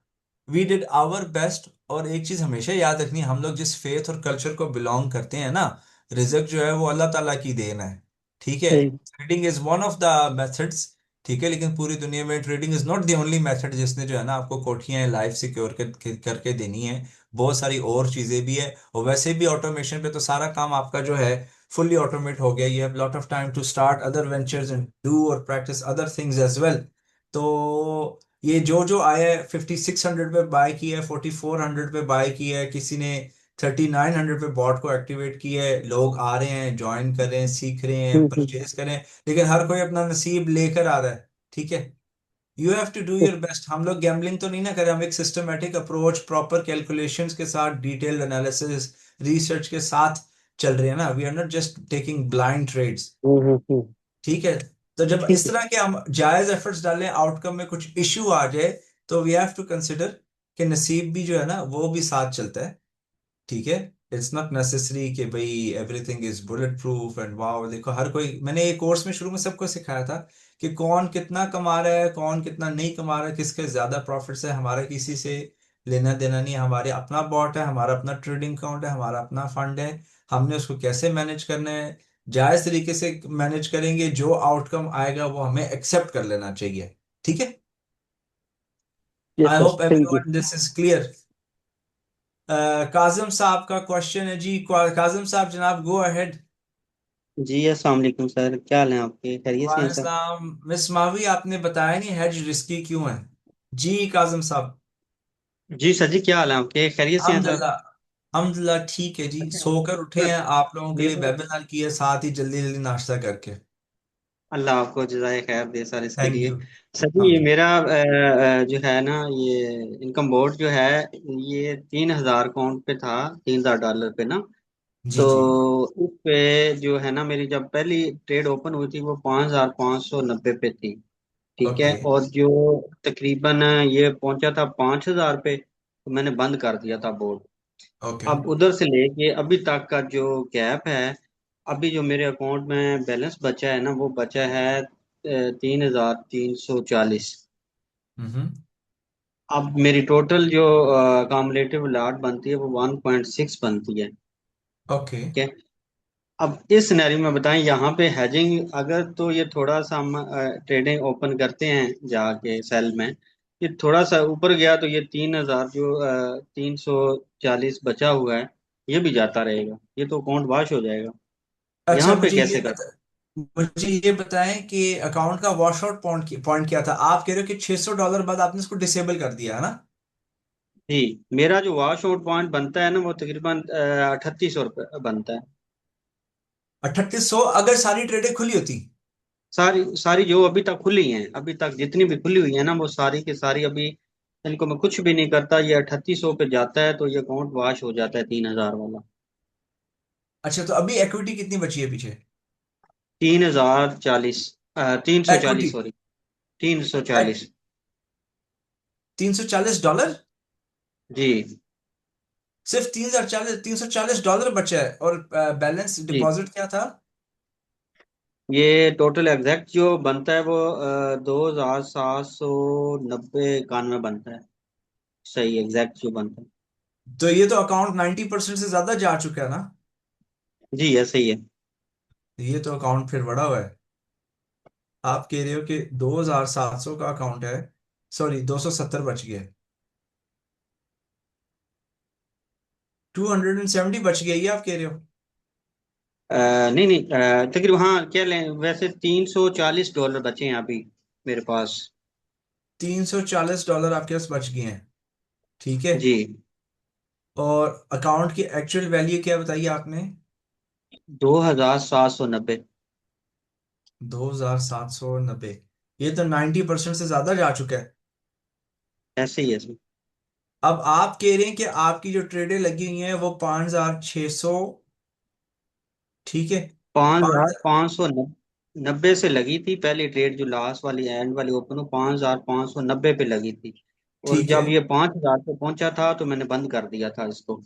वी डिड आवर बेस्ट। और एक चीज हमेशा याद रखनी है, हम लोग जिस फेथ और कल्चर को बिलोंग करते हैं ना, रिजक जो है वो अल्लाह ताला की देन है। ठीक है?
सही।
Trading is one of the methods. ठीक है, लेकिन पूरी दुनिया में trading is not the only method जिसने जो है ना आपको कोठियां लाइफ सिक्योर करके देनी है। बहुत सारी और चीजें भी है, और वैसे भी ऑटोमेशन पे तो सारा काम आपका जो है फुल्ली ऑटोमेट हो गया। You have lot of time to start other ventures and do or practice other things as well. तो ये जो जो आया है, 5600 पे बाय किया है, 4400 पे बाय किया है, किसी ने 3900 पे बॉट को एक्टिवेट किया है, लोग आ रहे हैं, ज्वाइन कर रहे हैं, सीख रहे हैं,
हम्म।
परचेज करें। लेकिन हर कोई अपना नसीब लेकर आ रहा है। ठीक है? You have to do your best. हम लोग गैम्बलिंग तो नहीं ना करें, हम एक सिस्टमेटिक अप्रोच, प्रॉपर कैलकुलेशंस के साथ, डिटेल्ड एनालिसिस, रिसर्च के साथ चल रहे हैं ना। We are not just taking blind trades.
Hmm.
ठीक है? तो जब
ठीक
इस
है।
तरह के हम जायज एफर्ट्स डालें, आउटकम में कुछ इश्यू आ जाए, तो वी हैव टू कंसिडर कि नसीब भी जो है ना वो भी साथ चलता है। ठीक है? इट्स नॉट नेसेसरी कि भाई everything is bullet proof and wow. देखो, हर कोई, मैंने ये कोर्स में शुरू में सबको सिखाया था कि कौन कितना कमा रहा है, कौन कितना नहीं कमा रहा है, किसके ज्यादा प्रॉफिट्स है, हमारा किसी से लेना देना नहीं है। हमारे अपना बॉट है, हमारा अपना ट्रेडिंग अकाउंट है, हमारा अपना फंड है। हमने उसको कैसे मैनेज करना है, जायज तरीके से मैनेज करेंगे, जो आउटकम आएगा वो हमें एक्सेप्ट कर लेना चाहिए। ठीक है?
Yes
I
sir,
hope
thank you.
Everyone this is clear. Kazim साहब का क्वेश्चन है जी। काजिम साहब, जनाब, गो अहेड।
जी अस्सलाम वालेकुम सर, क्या हाल है आपके? खैरियत से हैं सर?
वालेकुम। मिस मावी, आपने बताया नहीं हेज रिस्की क्यों है? जी काजिम साहब।
जी सर जी, क्या हाल है आपके? खैरियत से हैं सर?
अल्हम्दुलिल्लाह। अल्हम्दुलिल्लाह ठीक है जी,
अच्छा
सोकर उठे
सर,
हैं, आप लोगों के लिए
मेरा
वेबिनार किया, साथ ही जल्दी जल्दी नाश्ता करके।
अल्लाह आपको जज़ाए खैर दे सर इसके
थैंक
लिए।
यू।
सर जी, ये
अल्हम्दुलिल्लाह।
मेरा जो है ना, ये इनकम बोर्ड जो है, ये 3,000 अकाउंट पे था, $3,000 पे ना।
जी
तो
जी।
उस पे जो है ना, मेरी जब पहली ट्रेड ओपन हुई थी वो 5,590 पे थी। ठीक है,
ओके
और जो तकरीबन ये पहुंचा था 5,000 पे, तो मैंने बंद कर दिया था बोर्ड।
ओके।
अब उधर से लेके अभी तक का जो गैप है, अभी जो मेरे अकाउंट में बैलेंस बचा है ना, वो बचा है 3,340।
हम्म।
अब मेरी टोटल जो कामुलेटिव लॉट बनती है वो 1.6 बनती है।
ओके।
ठीक है, अब इस सिनेरियो में बताएं, यहाँ पे हेजिंग अगर, तो ये थोड़ा सा हम ट्रेडिंग ओपन करते हैं जाके सेल में, ये थोड़ा सा ऊपर गया तो ये 3,000 जो 340 बचा हुआ है, ये भी जाता रहेगा, ये तो अकाउंट वाश हो जाएगा।
अच्छा,
यहाँ पे कैसे कर?
मुझे ये बताएं कि अकाउंट का वॉश आउट पॉइंट क्या था? आप कह रहे हो कि $600 बाद आपने इसको डिसेबल कर दिया है ना?
जी, मेरा जो वॉश आउट पॉइंट बनता है ना, वो तकरीबन 3,800 रुपये बनता है।
3800 अगर सारी ट्रेडें खुली होती?
सारी सारी जो अभी तक खुली हैं, अभी तक जितनी भी खुली हुई है ना, वो सारी की सारी अभी, इनको मैं कुछ भी नहीं करता, ये 3,800 पे जाता है, तो ये अकाउंट वाश हो जाता है 3,000 वाला।
अच्छा, तो अभी इक्विटी कितनी बची है पीछे?
3,040, 340,
इक्विटी
सॉरी, 340।
$340?
जी
सिर्फ 340 $340 बचा है, और बैलेंस
जी,
डिपॉजिट क्या था?
ये टोटल एग्जैक्ट जो बनता है वो 2,790 91 बनता है। सही एग्जैक्ट जो बनता है।
तो ये तो अकाउंट 90% से ज्यादा जा चुका है ना?
जी ऐसे ही है।
ये तो अकाउंट फिर बड़ा हुआ है। आप कह रहे हो कि 2700 का अकाउंट है, सॉरी 270 बच गया, 270 बच गया, ये आप कह रहे हो?
नहीं नहीं, तकरीबन हाँ, क्या लें, वैसे $340 बचे हैं अभी मेरे पास।
$340 आपके पास बच गए हैं, ठीक है।
जी,
और अकाउंट की एक्चुअल वैल्यू क्या बताइए आपने?
2790।
2790। ये तो 90% से ज्यादा जा चुका है।
ऐसे ही है सर।
अब आप कह रहे हैं कि आपकी जो ट्रेडें लगी हुई हैं वो 5600, ठीक है।
पाँच हजार
पाँच
पाँच सौ नब्बे से लगी थी पहली ट्रेड, जो लास्ट वाली एंड वाली ओपन, वो 5590 पे लगी थी। और
ठीक है।
जब ये 5000 पे पहुंचा था तो मैंने बंद कर दिया था इसको।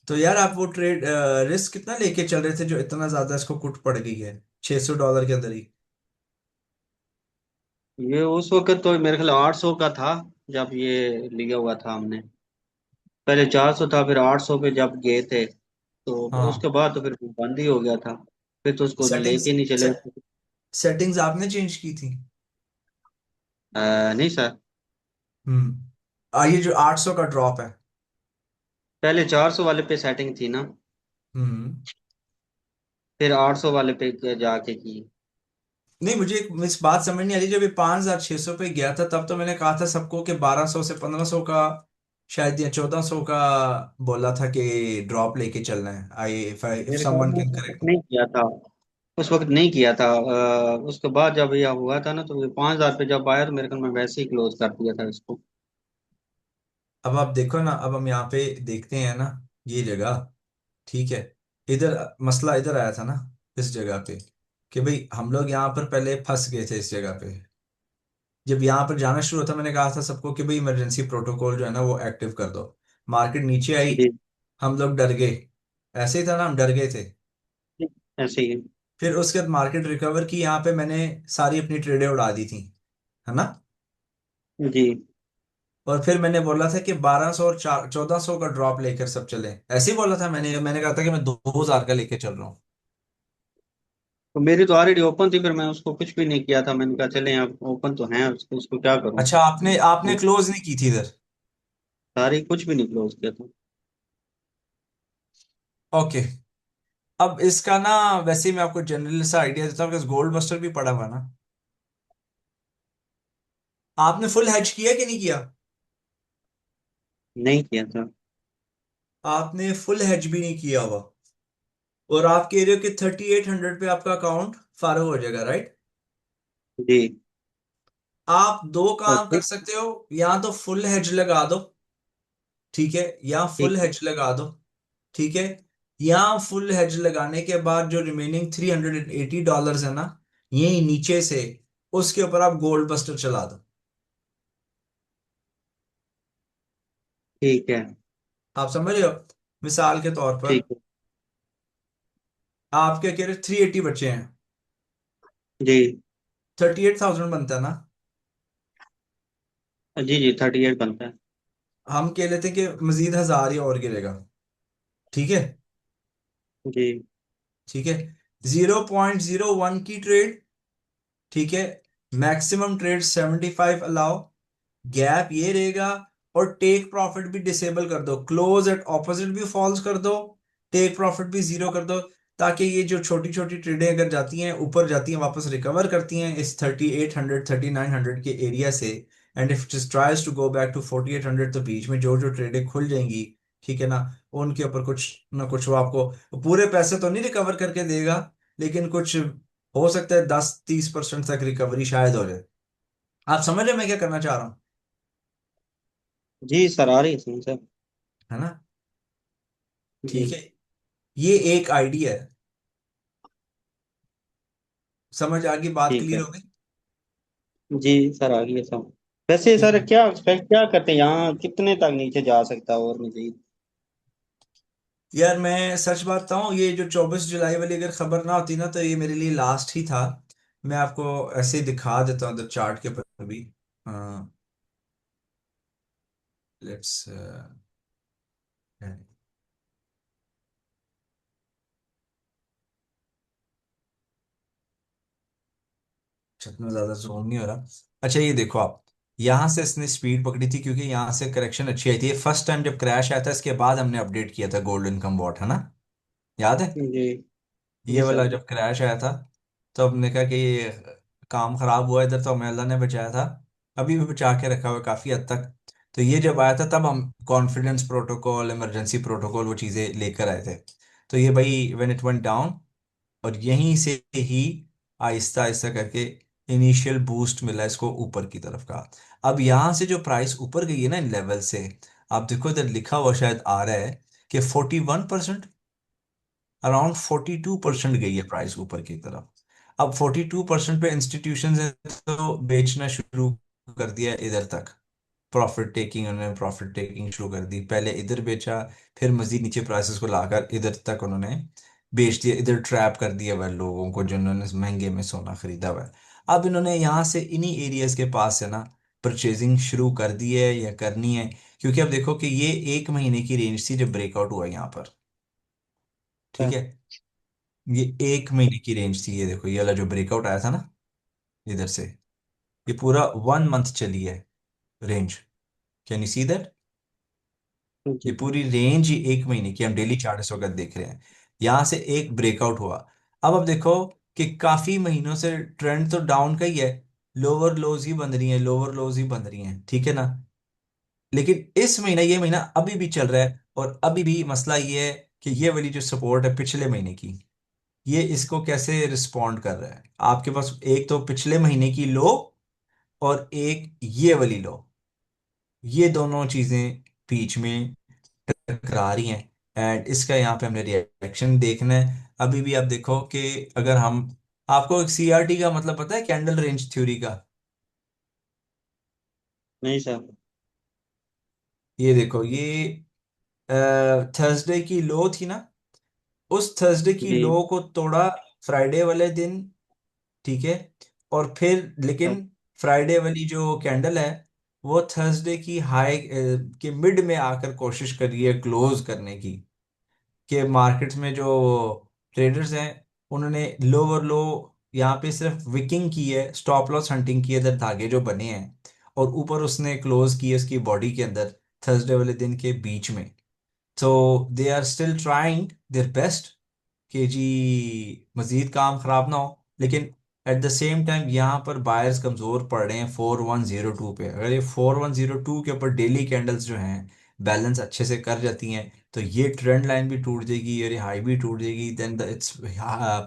तो यार आप वो ट्रेड रिस्क कितना लेके चल रहे थे जो इतना ज्यादा इसको कुट पड़ गई है $600 के अंदर ही?
ये उस वक्त तो मेरे ख्याल 800 का था जब ये लिया हुआ था हमने। पहले 400 था, फिर 800 पे जब गए थे, तो
हाँ।
उसके बाद तो फिर बंद ही हो गया था। फिर तो उसको
सेटिंग्स
लेके नहीं चले।
सेटिंग्स आपने चेंज की थी?
नहीं सर।
ये जो 800 का ड्रॉप है।
पहले 400 वाले पे सेटिंग थी ना,
हम्म।
फिर 800 वाले पे जाके की।
नहीं, मुझे इस बात समझ नहीं आ रही, जब ये 5600 पे गया था तब तो मैंने कहा था सबको कि 1200 से 1500 का, शायद या 1400 का बोला था कि ड्रॉप लेके चलना है। आई इफ
मेरे ख्याल
समवन
में
कैन
उस वक्त
करेक्ट मी।
नहीं किया था। उस वक्त नहीं किया था। उसके बाद जब यह हुआ था ना, तो ये 5000 पे जब आया तो मेरे ख्याल में वैसे ही क्लोज कर दिया था इसको।
अब आप देखो ना, अब हम यहाँ पे देखते हैं ना, ये जगह, ठीक है। इधर मसला इधर आया था ना, इस जगह पे, कि भाई हम लोग यहाँ पर पहले फंस गए थे इस जगह पे। जब यहाँ पर जाना शुरू होता मैंने कहा था सबको कि भाई इमरजेंसी प्रोटोकॉल जो है ना वो एक्टिव कर दो। मार्केट नीचे आई,
जी,
हम लोग डर गए। ऐसे ही था ना, हम डर गए थे।
ऐसे ही है।
फिर उसके बाद मार्केट रिकवर की, यहाँ पे मैंने सारी अपनी ट्रेडें उड़ा दी थी, है ना।
जी,
और फिर मैंने बोला था कि 1200 और 1400 का ड्रॉप लेकर सब चले, ऐसे ही बोला था मैंने कहा था कि मैं 2000 का लेके चल रहा हूँ।
तो मेरी तो ऑलरेडी ओपन थी, फिर मैं उसको कुछ भी नहीं किया था। मैंने कहा चले, अब ओपन तो है, उसको क्या करूं।
अच्छा, आपने आपने क्लोज नहीं की थी इधर?
सारी कुछ भी नहीं क्लोज किया था।
ओके। अब इसका ना, वैसे ही मैं आपको जनरल सा आइडिया देता हूँ, गोल्ड बस्टर भी पड़ा हुआ ना। आपने फुल हैज किया कि नहीं किया?
नहीं किया था।
आपने फुल हैज भी नहीं किया हुआ, और आप कह रहे हो कि 3800 पे आपका अकाउंट फारग हो जाएगा, राइट?
जी।
आप दो काम
ओके।
कर सकते हो, या तो फुल हेज लगा दो, ठीक है, या
ठीक
फुल
है।
हेज लगा दो, ठीक है। या फुल हेज लगाने के बाद जो रिमेनिंग $380 है ना, यही नीचे से, उसके ऊपर आप गोल्ड बस्टर चला दो।
ठीक है।
आप समझ रहे हो? मिसाल के तौर पर
ठीक है।
आप क्या कह रहे हो, 380 बचे हैं,
जी,
38,000 बनता है ना।
जी, जी, 38 बनता है।
हम कह लेते हैं कि मजीद 1000 ही और गिरेगा, ठीक है।
जी,
ठीक है, 0.01 की ट्रेड, ठीक है। मैक्सिमम ट्रेड 75 अलाउ, गैप ये रहेगा। और टेक प्रॉफिट भी डिसेबल कर दो, क्लोज एट ऑपोजिट भी फॉल्स कर दो, टेक प्रॉफिट भी जीरो कर दो, ताकि ये जो छोटी छोटी ट्रेडें अगर जाती हैं ऊपर जाती हैं वापस रिकवर करती हैं इस 3800 3900 के एरिया से, and if it tries to go back to 4800, तो बीच में जो जो ट्रेडें खुल जाएंगी, ठीक है ना, उनके ऊपर कुछ ना कुछ वो आपको पूरे पैसे तो नहीं रिकवर करके देगा, लेकिन कुछ हो सकता है 10-30% तक रिकवरी शायद हो जाए। आप समझ रहे हैं मैं क्या करना चाह रहा हूँ,
जी सर, आ रही है समझ सर।
है ना।
जी।
ठीक है, ये एक आइडिया है। समझ आ गई, बात
ठीक
क्लियर
है।
हो गई?
जी सर, आ गई है सब। वैसे
ठीक
सर,
है
क्या एक्सपेक्ट क्या करते हैं, यहाँ कितने तक नीचे जा सकता है और मजीद?
यार, मैं सच बात बताऊं, ये जो 24 जुलाई वाली अगर खबर ना होती ना तो ये मेरे लिए लास्ट ही था। मैं आपको ऐसे ही दिखा देता हूँ चार्ट के ऊपर भी। लेट्स, छत में ज्यादा जूम नहीं हो रहा। अच्छा ये देखो आप, यहाँ से इसने स्पीड पकड़ी थी क्योंकि यहाँ से करेक्शन अच्छी आई थी। ये फर्स्ट टाइम जब क्रैश आया था इसके बाद हमने अपडेट किया था गोल्ड इनकम बॉट, है ना, याद है?
जी
ये
जी
वाला
सर।
जब क्रैश आया था तो हमने कहा कि ये काम खराब हुआ इधर, तो हमें अल्लाह ने बचाया था, अभी भी बचा के रखा हुआ है काफी हद तक। तो ये जब आया था तब हम कॉन्फिडेंस प्रोटोकॉल, इमरजेंसी प्रोटोकॉल, वो चीजें लेकर आए थे। तो ये भाई व्हेन इट वेंट डाउन, और यहीं से ही आहिस्ता आहिस्ता करके इनिशियल बूस्ट मिला इसको ऊपर की तरफ का। अब यहाँ से जो प्राइस ऊपर गई है ना इन लेवल से, आप देखो इधर लिखा हुआ शायद आ रहा है कि 41%, अराउंड 42% गई है प्राइस ऊपर की तरफ। अब 42% पे इंस्टीट्यूशन है तो बेचना शुरू कर दिया इधर तक, प्रॉफिट टेकिंग, उन्होंने प्रॉफिट टेकिंग शुरू कर दी। पहले इधर बेचा, फिर मजीद नीचे प्राइसेस को लाकर इधर तक उन्होंने बेच दिया, इधर ट्रैप कर दिया वह लोगों को जिन्होंने महंगे में सोना खरीदा हुआ है। अब इन्होंने यहाँ से इन्हीं एरियाज के पास है ना परचेजिंग शुरू कर दी है या करनी है, क्योंकि अब देखो कि ये 1 महीने की रेंज थी जब ब्रेकआउट हुआ यहाँ पर, ठीक
सर,
है। ये 1 महीने की रेंज थी, ये देखो ये वाला जो ब्रेकआउट आया था ना इधर से, ये पूरा 1 मंथ चली है range. Can you see that? ये
जी
पूरी रेंज ही 1 महीने की हम डेली चार्ट इस वक्त देख रहे हैं। यहां से एक ब्रेकआउट हुआ। अब देखो कि काफी महीनों से ट्रेंड तो डाउन का ही है, लोअर लोज ही बन रही हैं, लोअर लोज ही बन रही हैं, ठीक है ना। लेकिन इस महीना, ये महीना अभी भी चल रहा है, और अभी भी मसला ये है कि ये वाली जो सपोर्ट है पिछले महीने की, ये इसको कैसे रिस्पॉन्ड कर रहा है। आपके पास एक तो पिछले महीने की लो और एक ये वाली लो, ये दोनों चीजें बीच में टकरा रही हैं। एंड इसका यहाँ पे हमने रिएक्शन देखना है। अभी भी आप देखो कि अगर हम, आपको एक सीआरटी का मतलब पता है, कैंडल रेंज थ्योरी का?
नहीं सर।
ये देखो, ये थर्सडे की लो थी ना, उस थर्सडे की
जी
लो को तोड़ा फ्राइडे वाले दिन, ठीक है। और फिर
सर।
लेकिन फ्राइडे वाली जो कैंडल है वो थर्सडे की हाई के मिड में आकर कोशिश करी है क्लोज करने की, कि मार्केट्स में जो ट्रेडर्स हैं उन्होंने लोअर लो यहाँ पे सिर्फ विकिंग की है, स्टॉप लॉस हंटिंग की है, इधर धागे जो बने हैं, और ऊपर उसने क्लोज किए उसकी बॉडी के अंदर थर्सडे वाले दिन के बीच में। तो they are still trying their best कि जी मजीद काम खराब ना हो, लेकिन एट द सेम टाइम यहाँ पर बायर्स कमजोर पड़ रहे हैं 4102 पे। अगर ये 4102 के ऊपर डेली कैंडल्स जो हैं बैलेंस अच्छे से कर जाती हैं तो ये ट्रेंड लाइन भी टूट जाएगी और ये हाई भी टूट जाएगी, देन द इट्स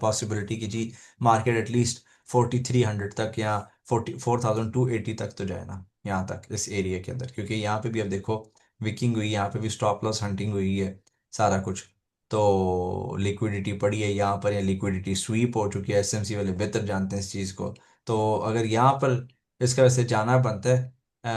पॉसिबिलिटी कि जी मार्केट एटलीस्ट 4300 तक या 44,280 तक तो जाए ना, यहाँ तक इस एरिया के अंदर। क्योंकि यहाँ पे भी अब देखो विकिंग हुई, यहाँ पे भी स्टॉप लॉस हंटिंग हुई है, सारा कुछ। तो लिक्विडिटी पड़ी है यहाँ पर, या लिक्विडिटी स्वीप हो चुकी है, एसएमसी वाले बेहतर जानते हैं इस चीज़ को। तो अगर यहाँ पर इसका वैसे जाना बनता है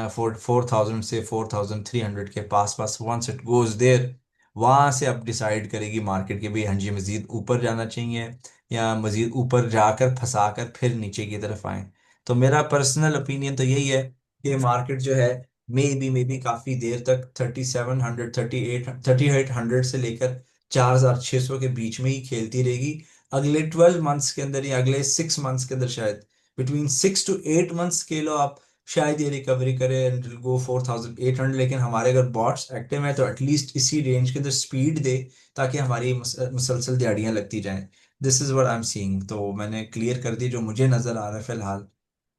4,000 से 4,300 के पास पास, वंस इट गोज देयर, वहाँ से अब डिसाइड करेगी मार्केट की भाई हाँ जी मज़ीद ऊपर जाना चाहिए या मज़ीद ऊपर जाकर फंसा कर फिर नीचे की तरफ आए। तो मेरा पर्सनल ओपिनियन तो यही है कि मार्केट जो है मे बी काफ़ी देर तक 3,700, 3,800 से लेकर 4,600 के बीच में ही खेलती रहेगी। अगले 12 मंथ्स के अंदर या अगले 6 मंथ्स के अंदर, शायद बिटवीन 6 to 8 मंथ्स के लो आप, शायद ये रिकवरी करे एंड विल गो 4,800। लेकिन हमारे अगर बॉट्स एक्टिव हैं तो एटलीस्ट इसी रेंज के अंदर स्पीड दे, ताकि हमारी मुसलसल दिहाड़ियां लगती जाएं। This is what I am seeing. तो मैंने क्लियर कर दी जो मुझे नजर आ रहा है फिलहाल,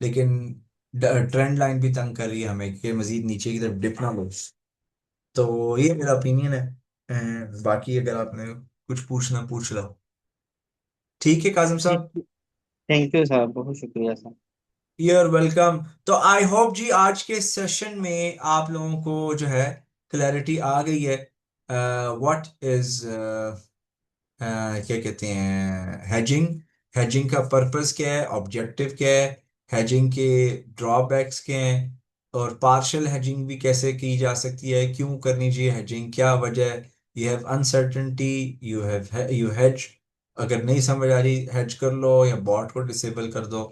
लेकिन ट्रेंड लाइन भी तंग कर रही है हमें कि मजीद नीचे की तरफ डिप ना लो। तो ये मेरा ओपिनियन है। बाकी अगर आपने कुछ पूछना पूछ लो। ठीक है काजिम
जी
साहब।
थैंक यू सर, बहुत शुक्रिया सर।
Your welcome. तो आई होप जी आज के सेशन में आप लोगों को जो है क्लैरिटी आ गई है व्हाट इज क्या कहते हैं हेजिंग, हेजिंग का पर्पस क्या है, ऑब्जेक्टिव क्या है, हेजिंग के ड्रॉबैक्स क्या हैं, और पार्शियल हेजिंग भी कैसे की जा सकती है, क्यों करनी चाहिए हेजिंग, क्या वजह है। You have uncertainty, you hedge. अगर नहीं समझ आ रही हेज कर लो या बॉट को डिसेबल कर दो।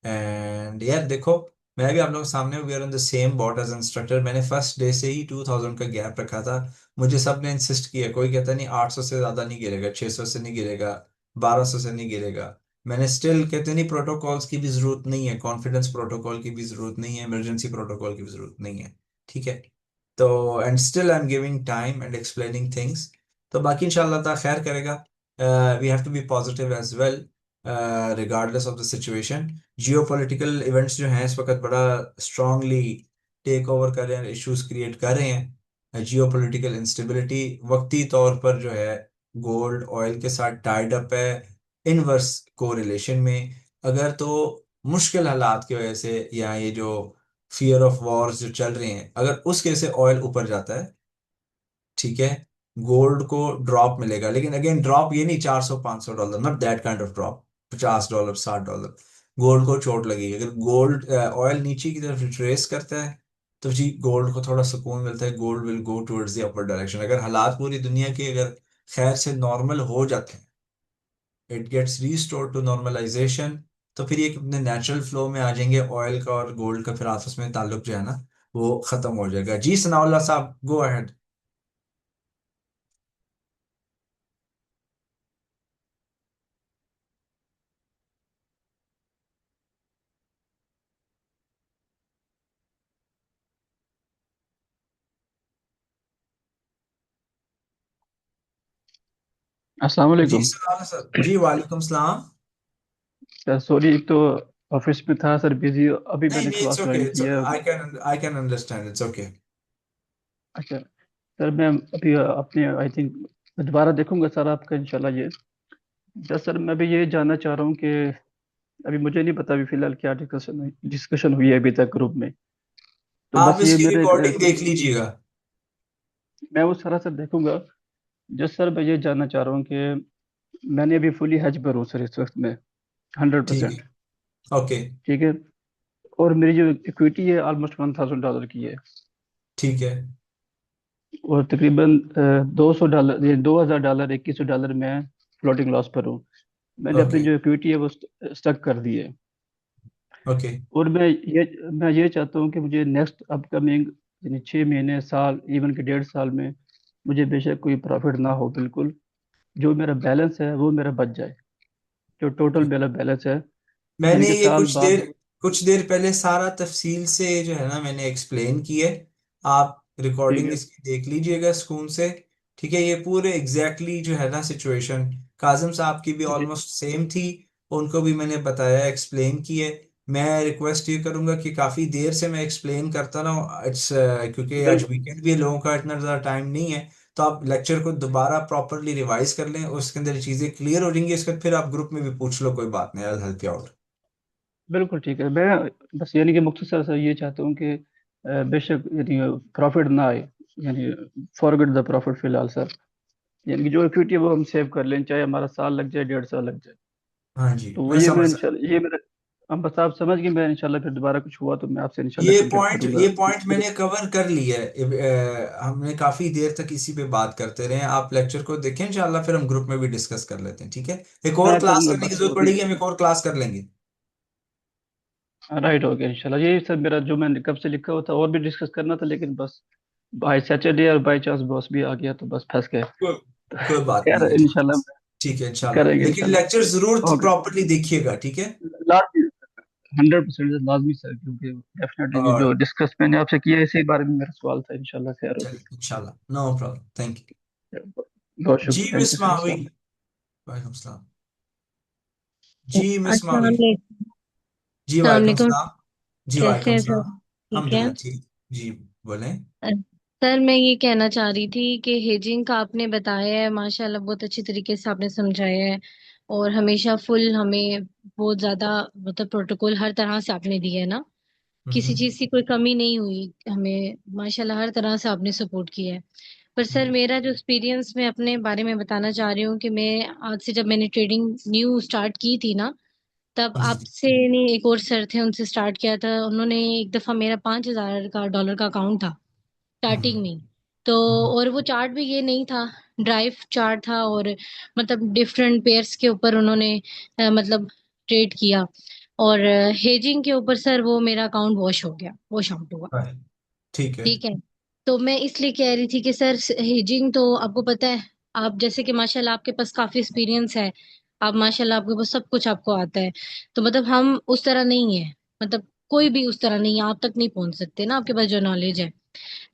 एंड यार देखो, मैं भी आप लोगों के सामने, we are on the same bot as instructor. मैंने फर्स्ट डे से ही 2,000 का गैप रखा था। मुझे सबने इंसिस्ट किया, कोई कहता नहीं 800 से ज्यादा नहीं गिरेगा, 600 से नहीं गिरेगा, 1,200 से नहीं गिरेगा। मैंने स्टिल कहते नहीं प्रोटोकॉल्स की भी जरूरत नहीं है, कॉन्फिडेंस प्रोटोकॉल की भी जरूरत नहीं है, इमरजेंसी प्रोटोकॉल की भी जरूरत नहीं है। ठीक है। तो and still I am giving time and explaining things. तो बाकी इंशाल्लाह ताला खैर करेगा। We have to be positive as well regardless of the situation. Geopolitical events जो हैं इस वक्त बड़ा स्ट्रांगली टेक ओवर कर रहे हैं, इश्यूज क्रिएट कर रहे हैं। जियोपॉलिटिकल इंस्टेबिलिटी वक्ती तौर पर जो है गोल्ड ऑयल के साथ टाइड अप है इनवर्स कोरिलेशन में। अगर तो मुश्किल हालात की वजह से या ये जो फियर ऑफ वॉर्स जो चल रहे हैं, अगर उसके से ऑयल ऊपर जाता है, ठीक है, गोल्ड को ड्रॉप मिलेगा। लेकिन अगेन ड्रॉप ये नहीं 400 500 dollar, not that kind of drop. $50 $60 gold को चोट लगेगी। अगर गोल्ड ऑयल नीचे की तरफ रिट्रेस करता है तो जी गोल्ड को थोड़ा सुकून मिलता है, gold will go towards the upper direction. अगर हालात पूरी दुनिया के अगर खैर से नॉर्मल हो जाते हैं, it gets restored to normalization, तो फिर ये अपने नेचुरल फ्लो में आ जाएंगे। ऑयल का और गोल्ड का फिर आपस में ताल्लुक जो है ना वो खत्म हो जाएगा। जी सनाउल्लाह साहब, गो अहेड।
अस्सलाम
जी
वालेकुम
सनाउल्लाह सर, जी वालेकुम सलाम।
सर। सॉरी, एक तो ऑफिस में था सर, बिजी। अभी
नहीं
मैंने
नहीं, it's
class
okay,
join
it's
की है।
आई कैन अंडरस्टैंड, इट्स ओके।
अच्छा सर, मैं अभी अपने आई थिंक दोबारा देखूंगा सर आपका इंशाल्लाह ये। जस्ट सर मैं भी ये जानना चाह रहा हूँ कि अभी मुझे नहीं पता अभी फिलहाल क्या डिस्कशन डिस्कशन हुई है अभी तक ग्रुप में। तो
आप
बस ये
इसकी
मेरे
रिकॉर्डिंग देख लीजिएगा।
मैं वो सारा सर देखूंगा। जस्ट सर मैं ये जानना चाह रहा हूँ कि मैंने अभी फुली हैज पर हूँ सर इस वक्त में, हंड्रेड
ठीक है।
Percent
okay.
ठीक है। और मेरी जो इक्विटी है ऑलमोस्ट $1,000 की है।
ठीक है।
और तकरीबन $200, ये $2,000, $2,100 में फ्लोटिंग लॉस पर हूँ। मैंने अपनी
ओके।
जो इक्विटी है वो स्टक कर दी है।
ओके।
और मैं ये चाहता हूँ कि मुझे नेक्स्ट अपकमिंग यानी 6 महीने, साल, इवन कि 1.5 साल में मुझे बेशक कोई प्रॉफिट ना हो बिल्कुल। जो मेरा बैलेंस है वो मेरा बच जाए, जो टोटल मेरा बैलेंस है, यानी
मैंने
कि
ये
साल बाद।
कुछ देर पहले सारा तफसील से जो है ना मैंने एक्सप्लेन की है। आप
ठीक
रिकॉर्डिंग
है।
इसकी देख लीजिएगा सुकून से। ठीक है, ये पूरे एग्जैक्टली जो है ना सिचुएशन काजिम साहब की भी
जी
ऑलमोस्ट सेम थी। उनको भी मैंने बताया, एक्सप्लेन की है। मैं रिक्वेस्ट ये करूंगा कि काफ़ी देर से मैं एक्सप्लेन करता रहा, इट्स क्योंकि आज
बिल्कुल
वीकेंड भी है, लोगों का इतना ज़्यादा टाइम नहीं है। तो आप लेक्चर को दोबारा प्रॉपरली रिवाइज कर लें, उसके अंदर चीज़ें क्लियर हो जाएंगी। इसके बाद फिर आप ग्रुप में भी पूछ लो, कोई बात नहीं, I will help you out.
बिल्कुल ठीक है। मैं बस यानी कि मुख्तसर से ये चाहता हूँ कि बेशक यानी प्रॉफिट ना आए, यानी फॉरगेट द प्रॉफिट फिलहाल सर। यानी कि जो इक्विटी है वो हम सेव कर लें, चाहे हमारा साल लग जाए, 1.5 साल लग जाए।
हाँ जी,
तो वो
मैं
ये मैं
समझ सकता।
इंशाल्लाह ये मेरा, हम बस आप समझ गए। मैं इंशाल्लाह फिर दोबारा कुछ हुआ तो मैं आपसे इंशाल्लाह कांटेक्ट
ये
करूंगा।
पॉइंट मैंने कवर कर लिया है। हमने काफी देर तक इसी पे बात करते रहे हैं। आप लेक्चर को देखें इंशाल्लाह, फिर हम ग्रुप में भी डिस्कस कर लेते हैं। ठीक है, एक और
मैं
क्लास
करूंगा
करने की
बस
जरूरत
अभी।
पड़ेगी, हम एक और क्लास कर लेंगे।
राइट हो गया इंशाल्लाह। ये सर मेरा जो मैंने कब से लिखा हुआ था और भी डिस्कस करना था, लेकिन बस बाय सैटरडे और बाय चांस बॉस भी आ गया तो बस फंस गए।
कोई
तो
कोई बात नहीं
खैर
है, ठीक है।
इंशाल्लाह
ठीक है इंशाल्लाह,
करेंगे
लेकिन
इंशाल्लाह।
लेक्चर जरूर
ओके
प्रॉपरली देखिएगा। ठीक है।
लाजमी, 100% लाजमी सर, क्योंकि डेफिनेटली जो
और
डिस्कस मैंने आपसे किया इसी बारे में मेरा सवाल था। इंशाल्लाह खैर होगी।
चलिए इंशाल्लाह, नो प्रॉब्लम, थैंक
बहुत
यू। जी
शुक्रिया, थैंक
मिस
यू सर।
माहवी,
अस्सलाम
वालेकुम सलाम। जी मिस
अस्सलाम
माहवी।
वालेकुम।
जी
अस्सलाम
वालेकुम
वालेकुम।
सलाम। जी
कैसे
वालेकुम
हैं
सलाम।
सब? ठीक है।
अल्हम्दुलिल्लाह ठीक। जी बोलें।
अ, सर मैं ये कहना चाह रही थी कि हेजिंग का आपने बताया है, माशाल्लाह बहुत अच्छी तरीके से आपने समझाया है। और हमेशा फुल हमें बहुत ज्यादा मतलब प्रोटोकॉल हर तरह से आपने दिया है ना। किसी
हम्म।
चीज की कोई कमी नहीं हुई हमें, माशाल्लाह हर तरह से आपने सपोर्ट किया है। पर सर मेरा जो एक्सपीरियंस मैं अपने बारे में बताना चाह रही हूँ कि मैं आज से जब मैंने ट्रेडिंग न्यू स्टार्ट की थी ना, तब
जी।
आपसे नहीं एक और सर थे उनसे स्टार्ट किया था उन्होंने। एक दफा मेरा $5,000 का अकाउंट था स्टार्टिंग
हम्म।
में। तो
हम्म।
और वो चार्ट भी ये नहीं था, ड्राइव चार्ट था। और मतलब डिफरेंट पेयर्स के ऊपर उन्होंने मतलब ट्रेड किया। और हेजिंग के ऊपर सर वो मेरा अकाउंट वॉश हो गया, वॉश आउट हुआ।
हाँ, ठीक है।
ठीक है। तो मैं इसलिए कह रही थी कि सर हेजिंग तो आपको पता है, आप जैसे कि माशाल्लाह आपके पास काफी एक्सपीरियंस है। आप माशाल्लाह आपके पास सब कुछ आपको आता है। तो मतलब हम उस तरह नहीं है, मतलब कोई भी उस तरह नहीं है, आप तक नहीं पहुंच सकते ना, आपके पास जो नॉलेज है।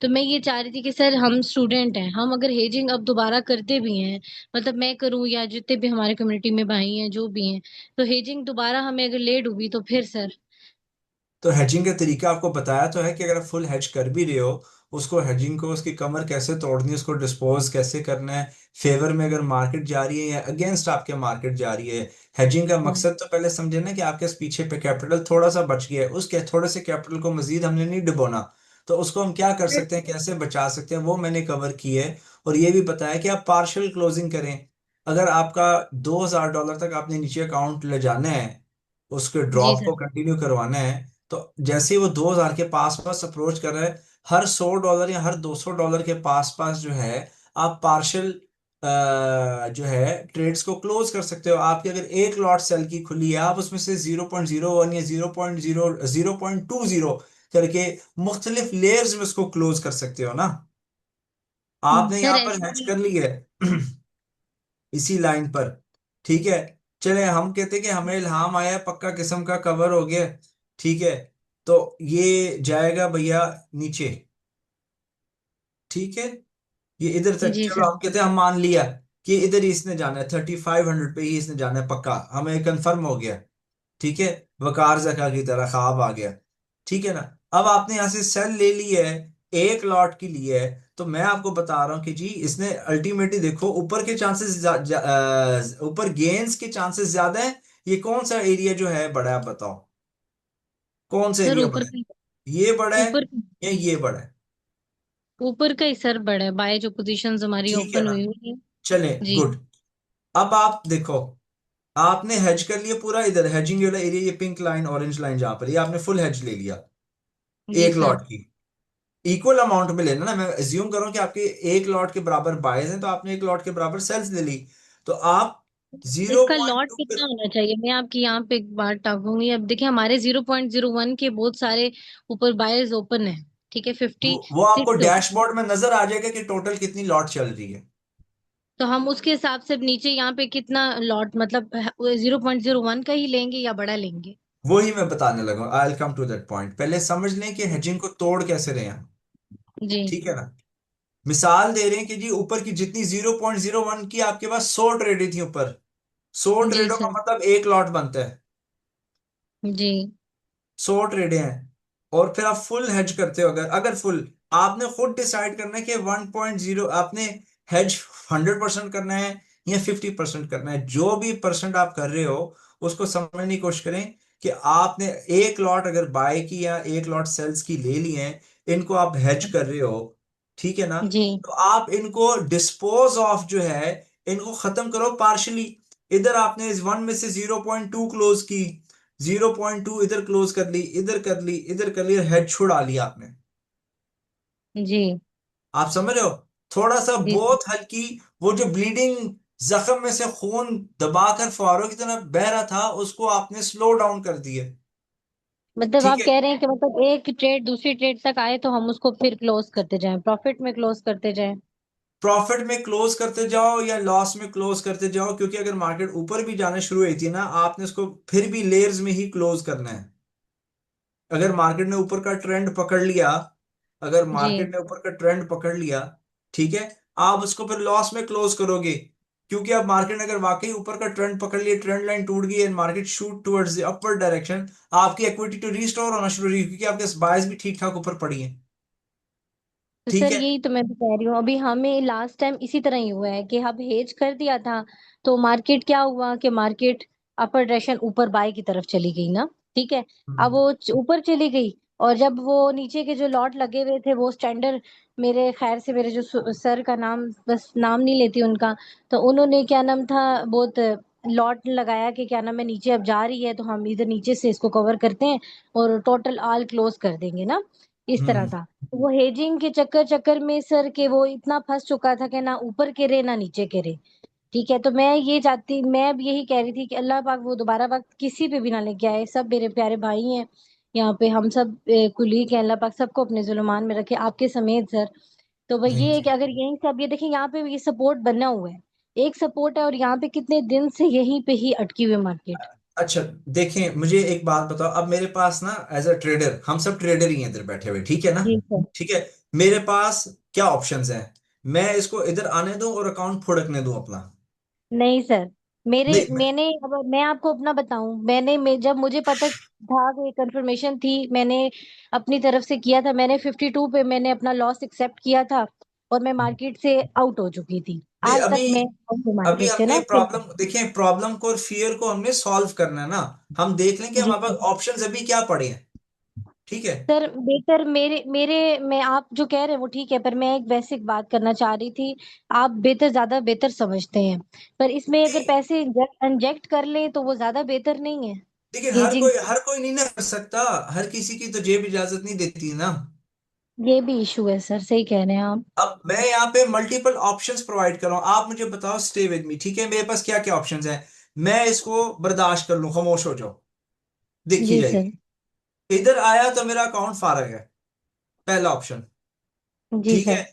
तो मैं ये चाह रही थी कि सर हम स्टूडेंट हैं, हम अगर हेजिंग अब दोबारा करते भी हैं, मतलब मैं करूं या जितने भी हमारे कम्युनिटी में भाई हैं जो भी हैं, तो हेजिंग दोबारा हमें अगर ले डूबी तो फिर सर।
तो हेजिंग का तरीका आपको बताया तो है कि अगर आप फुल हेज कर भी रहे हो, उसको हेजिंग को उसकी कमर कैसे तोड़नी है, उसको डिस्पोज कैसे करना है, फेवर में अगर मार्केट जा रही है या अगेंस्ट आपके मार्केट जा रही है। हेजिंग का
हम्म,
मकसद तो पहले समझे ना कि आपके पीछे पे कैपिटल थोड़ा सा बच गया है, उसके थोड़े से कैपिटल को मजीद हमने नहीं डुबोना। तो उसको हम क्या कर सकते हैं, कैसे बचा सकते हैं, वो मैंने कवर की है। और ये भी बताया कि आप पार्शियल क्लोजिंग करें। अगर आपका $2,000 तक आपने नीचे अकाउंट ले जाना है, उसके
जी
ड्रॉप को
सर।
कंटिन्यू करवाना है, तो जैसे ही वो 2,000 के पास पास अप्रोच कर रहा है, हर $100 या हर $200 के पास पास जो है, आप पार्शल जो है ट्रेड्स को क्लोज कर सकते हो। आपकी अगर एक लॉट सेल की खुली है, आप उसमें से 0.01 या 0.20 करके मुख्तलिफ लेयर्स में उसको क्लोज कर सकते हो ना। आपने
सर
यहाँ पर हैच
ऐसे
कर ली है इसी लाइन पर। ठीक है, चले हम कहते हैं कि हमें इल्हाम आया, पक्का किस्म का कवर हो गया। ठीक है, तो ये जाएगा भैया नीचे। ठीक है, ये इधर तक
जी
चलो,
सर।
हम कहते हैं हम मान लिया कि इधर ही इसने जाना है, 3500 पे ही इसने जाना है, पक्का हमें कंफर्म हो गया। ठीक है, वकार जका की तरह ख्वाब आ गया। ठीक है ना। अब आपने यहां से सेल ले ली है, एक लॉट की ली है। तो मैं आपको बता रहा हूं कि जी इसने अल्टीमेटली देखो ऊपर के चांसेस, ऊपर गेन्स के चांसेस ज्यादा है। ये कौन सा एरिया जो है बड़ा है, आप बताओ कौन सा
सर
एरिया
ऊपर
बड़ा है,
का,
ये बड़ा है
ऊपर
या ये बड़ा है?
ऊपर का ही सर बड़ा है, बाय जो पोजीशंस हमारी
ठीक है
ओपन
ना,
हुई हुई है।
चले
जी।
गुड। अब आप देखो, आपने हेज कर लिया पूरा, इधर हेजिंग वाला एरिया, ये पिंक लाइन ऑरेंज लाइन जहां पर, ये आपने फुल हेज ले लिया
जी
एक
सर।
लॉट की। इक्वल अमाउंट में लेना ना, मैं अज्यूम करूं कि आपके एक लॉट के बराबर बायर्स हैं, तो आपने एक लॉट के बराबर सेल्स ले ली। तो आप जीरो
इसका
पॉइंट
लॉट
टू
कितना होना चाहिए, मैं आपकी यहाँ पे एक बात टाकूंगी। अब देखिए हमारे 0.01 के बहुत सारे ऊपर बायर्स ओपन है, ठीक है, फिफ्टी
वो आपको
सिक्स ओपन।
डैशबोर्ड में नजर आ जाएगा कि टोटल कितनी लॉट चल रही है।
तो हम उसके हिसाब से नीचे यहाँ पे कितना लॉट, मतलब 0.01 का ही लेंगे या बड़ा लेंगे?
वही मैं बताने लगा, I will come to that point. पहले समझ लें कि हेजिंग को तोड़ कैसे रहे हैं।
जी।
ठीक है ना। मिसाल दे रहे हैं कि जी ऊपर की जितनी 0.01 की आपके पास 100 ट्रेडें थी ऊपर, 100
जी
ट्रेडों का
सर।
मतलब एक लॉट बनता है।
जी।
100 ट्रेडें हैं, और फिर आप फुल हेज करते हो। अगर अगर फुल, आपने खुद डिसाइड करना है कि 1.0 आपने हेज 100% करना है या 50% करना है। जो भी परसेंट आप कर रहे हो, उसको समझने की कोशिश करें कि आपने एक लॉट अगर बाय की या एक लॉट सेल्स की ले ली है, इनको आप हेज कर रहे हो। ठीक है ना।
जी।
तो आप इनको डिस्पोज ऑफ जो है, इनको खत्म करो पार्शली। इधर आपने इस वन में से 0.2 क्लोज की, 0.2 इधर क्लोज कर ली, इधर कर ली, इधर कर ली, हेड छुड़ा लिया आपने।
जी।
आप समझ रहे हो, थोड़ा सा
जी सर।
बहुत हल्की, वो जो ब्लीडिंग, जख्म में से खून दबाकर फुहारों की तरह बह रहा था, उसको आपने स्लो डाउन कर दिया।
मतलब
ठीक
आप
है,
कह रहे हैं कि मतलब एक ट्रेड दूसरी ट्रेड तक आए तो हम उसको फिर क्लोज करते जाएं, प्रॉफिट में क्लोज करते जाएं।
प्रॉफिट में क्लोज करते जाओ या लॉस में क्लोज करते जाओ, क्योंकि अगर मार्केट ऊपर भी जाना शुरू हुई थी ना, आपने उसको फिर भी लेयर्स में ही क्लोज करना है। अगर मार्केट ने ऊपर का ट्रेंड पकड़ लिया, अगर
जी।
मार्केट ने ऊपर का ट्रेंड पकड़ लिया, ठीक है, आप उसको फिर लॉस में क्लोज करोगे। क्योंकि अब मार्केट ने अगर वाकई ऊपर का ट्रेंड पकड़ लिया, ट्रेंड लाइन टूट गई and market shoot towards the upward direction, आपकी इक्विटी तो रीस्टोर होना शुरू हुई, क्योंकि आपके बायस भी ठीक ठाक ऊपर पड़ी है।
तो
ठीक
सर
है।
यही तो मैं भी कह रही हूँ, अभी हमें लास्ट टाइम इसी तरह ही हुआ है कि हम हेज कर दिया था, तो मार्केट क्या हुआ कि मार्केट अपर डायरेक्शन ऊपर बाय की तरफ चली गई ना, ठीक है। अब
हम्म
वो ऊपर चली गई, और जब वो नीचे के जो लॉट लगे हुए थे वो स्टैंडर्ड, मेरे खैर से मेरे जो सर का नाम, बस नाम नहीं लेती उनका, तो उन्होंने क्या नाम था, बहुत लॉट लगाया कि क्या नाम है, नीचे अब जा रही है तो हम इधर नीचे से इसको कवर करते हैं और टोटल ऑल क्लोज कर देंगे ना, इस तरह
हम्म
था। वो हेजिंग के चक्कर चक्कर में सर के वो इतना फंस चुका था कि ना ऊपर के रे ना नीचे के रे। ठीक है, तो मैं ये चाहती, मैं अब यही कह रही थी कि अल्लाह पाक वो दोबारा वक्त किसी पे भी ना लेके आए। सब मेरे प्यारे भाई हैं यहाँ पे, हम सब कुलीग हैं, अल्लाह पाक सबको अपने जुल्मान में रखे, आपके समेत सर। तो भाई
नहीं
ये है
जी,
कि अगर यही सब, ये देखें यहाँ पे ये सपोर्ट बना हुआ है, एक सपोर्ट है और यहाँ पे कितने दिन से यहीं पे ही अटकी हुई मार्केट।
अच्छा, देखें मुझे एक बात बताओ, अब मेरे पास ना एज अ ट्रेडर, हम सब ट्रेडर ही हैं इधर बैठे हुए, ठीक है ना?
जी सर।
ठीक है। मेरे पास क्या ऑप्शंस हैं? मैं इसको इधर आने दूं और अकाउंट फुड़कने दूं अपना?
नहीं सर, मेरे
नहीं
मैंने अब मैं आपको अपना बताऊं, जब मुझे पता था कि कंफर्मेशन थी, मैंने अपनी तरफ से किया था, मैंने 52 पे मैंने अपना लॉस एक्सेप्ट किया था और मैं मार्केट से आउट हो चुकी थी।
नहीं,
आज तक
अभी
मैं आउट हूँ
अभी
मार्केट से
हमने
ना फिर।
प्रॉब्लम, देखिए प्रॉब्लम को और फियर को हमने सॉल्व करना है ना। हम देख लें कि
जी
हमारे पास
सर।
ऑप्शंस अभी क्या पड़े हैं। ठीक है।
सर बेहतर मेरे मेरे मैं आप जो कह रहे हैं वो ठीक है, पर मैं एक बेसिक बात करना चाह रही थी। आप ज्यादा बेहतर समझते हैं, पर इसमें अगर
नहीं,
पैसे इंजेक्ट कर ले तो वो ज्यादा बेहतर नहीं है।
देखिए
हेजिंग।
हर कोई नहीं ना कर सकता। हर किसी की तो जेब इजाजत नहीं देती ना।
ये भी इशू है सर, सही कह रहे हैं आप।
अब मैं यहाँ पे मल्टीपल ऑप्शंस प्रोवाइड कर रहा हूँ, आप मुझे बताओ, स्टे विद मी, ठीक है? मेरे पास क्या क्या ऑप्शंस हैं। मैं इसको बर्दाश्त कर लूं, खामोश हो जाओ, देखी
जी सर।
जाएगी। इधर आया तो मेरा अकाउंट फारग है, पहला ऑप्शन।
जी
ठीक
सर।
है।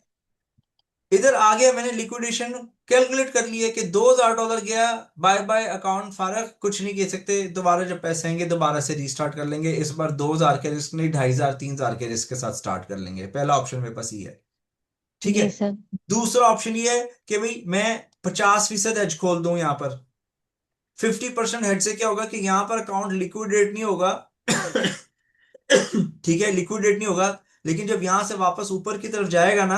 इधर आ गया, मैंने लिक्विडेशन कैलकुलेट कर लिया कि $2,000 गया, बाय बाय, अकाउंट फारग, कुछ नहीं कह सकते। दोबारा जब पैसे आएंगे दोबारा से रीस्टार्ट कर लेंगे, इस बार 2,000 के रिस्क नहीं, 2,500 3,000 के रिस्क के साथ स्टार्ट कर लेंगे। पहला ऑप्शन मेरे पास ये है। ठीक है।
जी सर।
दूसरा ऑप्शन ये है कि भाई मैं 50% हेज खोल दूं यहां पर। 50% हेड से क्या होगा कि यहां पर अकाउंट लिक्विडेट नहीं होगा। ठीक है, लिक्विडेट नहीं होगा, लेकिन जब यहां से वापस ऊपर की तरफ जाएगा ना,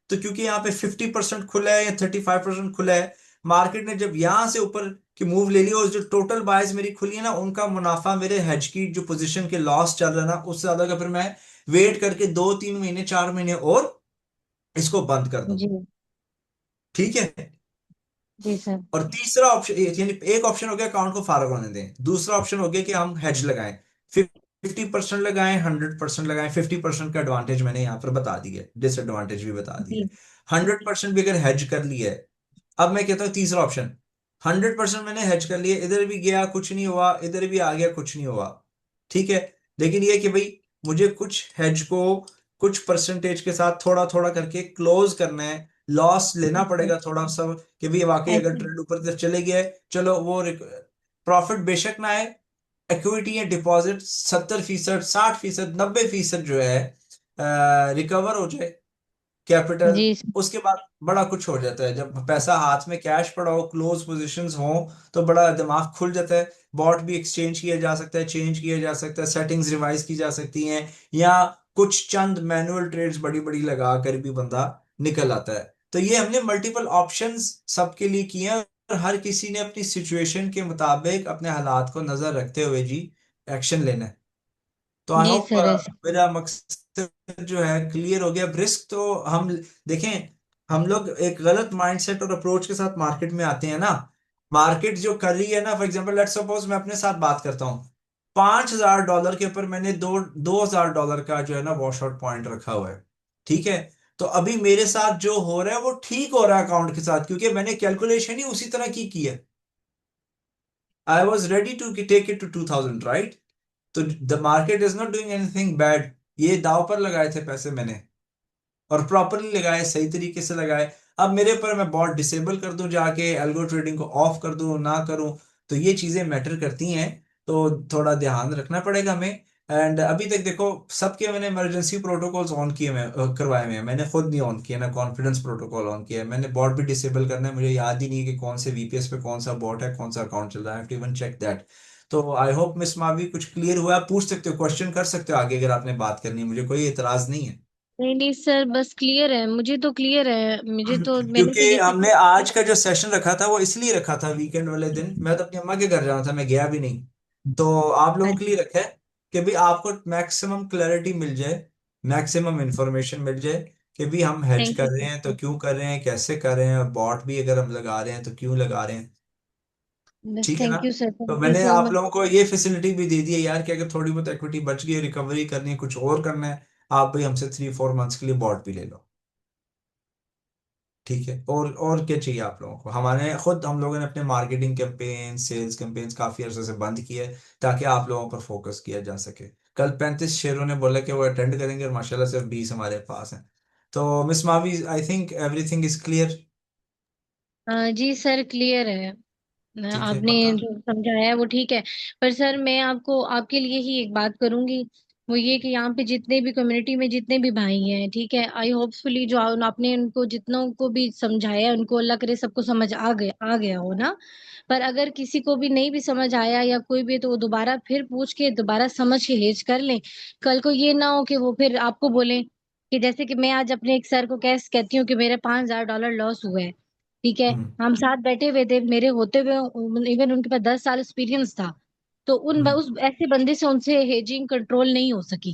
तो क्योंकि यहाँ पे 50% खुला है या 35% खुला है, मार्केट ने जब यहां से ऊपर की मूव ले ली और जो टोटल बायस मेरी खुली है ना, उनका मुनाफा मेरे हेज की जो पोजीशन के लॉस चल रहा है ना उससे ज्यादा का, फिर मैं वेट करके 2-3 महीने 4 महीने और इसको बंद कर दूं।
जी।
ठीक है।
जी सर।
और तीसरा ऑप्शन, यानी एक ऑप्शन हो गया अकाउंट को फारग होने दें, दूसरा ऑप्शन हो गया कि हम हेज लगाएं, 50% लगाएं, 100% लगाएं। 50% का एडवांटेज मैंने यहां पर बता दिया, डिसएडवांटेज भी बता दिए।
जी।
100% भी अगर हेज कर लिया है, अब मैं कहता हूं तीसरा ऑप्शन, 100% मैंने हेज कर लिया, इधर भी गया कुछ नहीं हुआ, इधर भी आ गया कुछ नहीं हुआ। ठीक है। लेकिन ये कि भाई मुझे कुछ हेज को कुछ परसेंटेज के साथ थोड़ा थोड़ा करके क्लोज करना है, लॉस लेना पड़ेगा थोड़ा सा, कि भाई वाकई अगर
ऐसे।
ट्रेंड ऊपर की तरफ चले गया है, चलो वो प्रॉफिट बेशक ना आए, इक्विटी या डिपॉजिट 70%, 60%, 90% जो है रिकवर हो जाए कैपिटल।
जी सर।
उसके बाद बड़ा कुछ हो जाता है, जब पैसा हाथ में कैश पड़ा हो, क्लोज पोजीशंस हो, तो बड़ा दिमाग खुल जाता है। बॉट भी एक्सचेंज किया जा सकता है, चेंज किया जा सकता है, सेटिंग्स रिवाइज की जा सकती हैं, या कुछ चंद मैनुअल ट्रेड्स बड़ी बड़ी लगा कर भी बंदा निकल आता है। तो ये हमने मल्टीपल ऑप्शंस सबके लिए किए हैं, और हर किसी ने अपनी सिचुएशन के मुताबिक अपने हालात को नजर रखते हुए जी एक्शन लेना है। तो आई
जी
होप
सर। ऐसे।
मेरा मकसद जो है क्लियर हो गया। रिस्क तो हम देखें, हम लोग एक गलत माइंडसेट और अप्रोच के साथ मार्केट में आते हैं ना। मार्केट जो कर रही है ना, फॉर एग्जांपल लेट्स सपोज मैं अपने साथ बात करता हूँ, $5,000 के ऊपर मैंने $2,000 का जो है ना वॉश आउट पॉइंट रखा हुआ है। ठीक है। तो अभी मेरे साथ जो हो रहा है वो ठीक हो रहा है अकाउंट के साथ, क्योंकि मैंने कैलकुलेशन ही उसी तरह की है। I was ready to take it to 2,000, right? तो the market is not doing anything bad. ये दाव पर लगाए थे पैसे मैंने, और प्रॉपरली लगाए, सही तरीके से लगाए। अब मेरे ऊपर मैं बॉट डिसेबल कर दूं, जाके एल्गो ट्रेडिंग को ऑफ कर दूं ना करूं, तो ये चीजें मैटर करती हैं। तो थोड़ा ध्यान रखना पड़ेगा हमें। एंड अभी तक देखो, सबके मैंने इमरजेंसी प्रोटोकॉल्स ऑन किए, मैं करवाए हुए हैं, मैंने खुद नहीं ऑन किया ना, कॉन्फिडेंस प्रोटोकॉल ऑन किया है मैंने। बॉट भी डिसेबल करना है, मुझे याद ही नहीं है कि कौन से वीपीएस पे कौन सा बॉट है, कौन सा अकाउंट चल रहा है, इवन चेक दैट। तो आई होप मिस मावी कुछ क्लियर हुआ। आप पूछ सकते हो, क्वेश्चन कर सकते हो आगे, अगर आपने बात करनी है, मुझे कोई एतराज नहीं है।
नहीं नहीं सर, बस क्लियर है, मुझे तो क्लियर है, मुझे तो मैंने तो
क्योंकि
ये
हमने
सीखा।
आज का जो सेशन रखा था वो इसलिए रखा था, वीकेंड वाले दिन मैं तो अपनी अम्मा के घर जाना था, मैं गया भी नहीं। तो आप लोगों के लिए रखा है कि भी आपको मैक्सिमम क्लैरिटी मिल जाए, मैक्सिमम इंफॉर्मेशन मिल जाए कि भी हम हेज
थैंक
कर
यू
रहे हैं तो
सर।
क्यों कर रहे हैं, कैसे कर रहे हैं, बॉट भी अगर हम लगा रहे हैं तो क्यों लगा रहे हैं।
बस
ठीक है ना?
थैंक यू सर,
तो
थैंक यू
मैंने
सो
आप
मच।
लोगों को ये फैसिलिटी भी दे दी है यार, कि अगर थोड़ी बहुत इक्विटी बच गई, रिकवरी करनी है, कुछ और करना है, आप भाई हमसे 3-4 मंथ्स के लिए बॉट भी ले लो। ठीक है। और क्या चाहिए आप लोगों को? हम लोगों ने अपने मार्केटिंग कैंपेन, सेल्स कैंपेन्स काफी अरसे से बंद किए हैं, ताकि आप लोगों पर फोकस किया जा सके। कल 35 शेयरों ने बोला कि वो अटेंड करेंगे, और माशाल्लाह सिर्फ 20 हमारे पास हैं। तो miss Mavi, I think everything is clear.
जी सर, क्लियर है।
ठीक है
आपने
पक्का।
जो समझाया है वो ठीक है। पर सर मैं आपको आपके लिए ही एक बात करूंगी, वो ये कि यहाँ पे जितने भी कम्युनिटी में जितने भी भाई हैं, ठीक है, आई होपफुली जो आपने उनको जितनों को भी समझाया है, उनको अल्लाह करे सबको समझ आ गया हो ना। पर अगर किसी को भी नहीं भी समझ आया या कोई भी, तो वो दोबारा फिर पूछ के दोबारा समझ के हेज कर लें। कल को ये ना हो कि वो फिर आपको बोले कि जैसे कि मैं आज अपने एक सर को कैसे कहती हूँ कि मेरे $5,000 लॉस हुए हैं, ठीक है।
हम्म
हम साथ बैठे हुए थे, मेरे होते हुए इवन उनके पास 10 साल एक्सपीरियंस था। तो
हम्म
उस ऐसे बंदे से उनसे हेजिंग कंट्रोल नहीं हो सकी,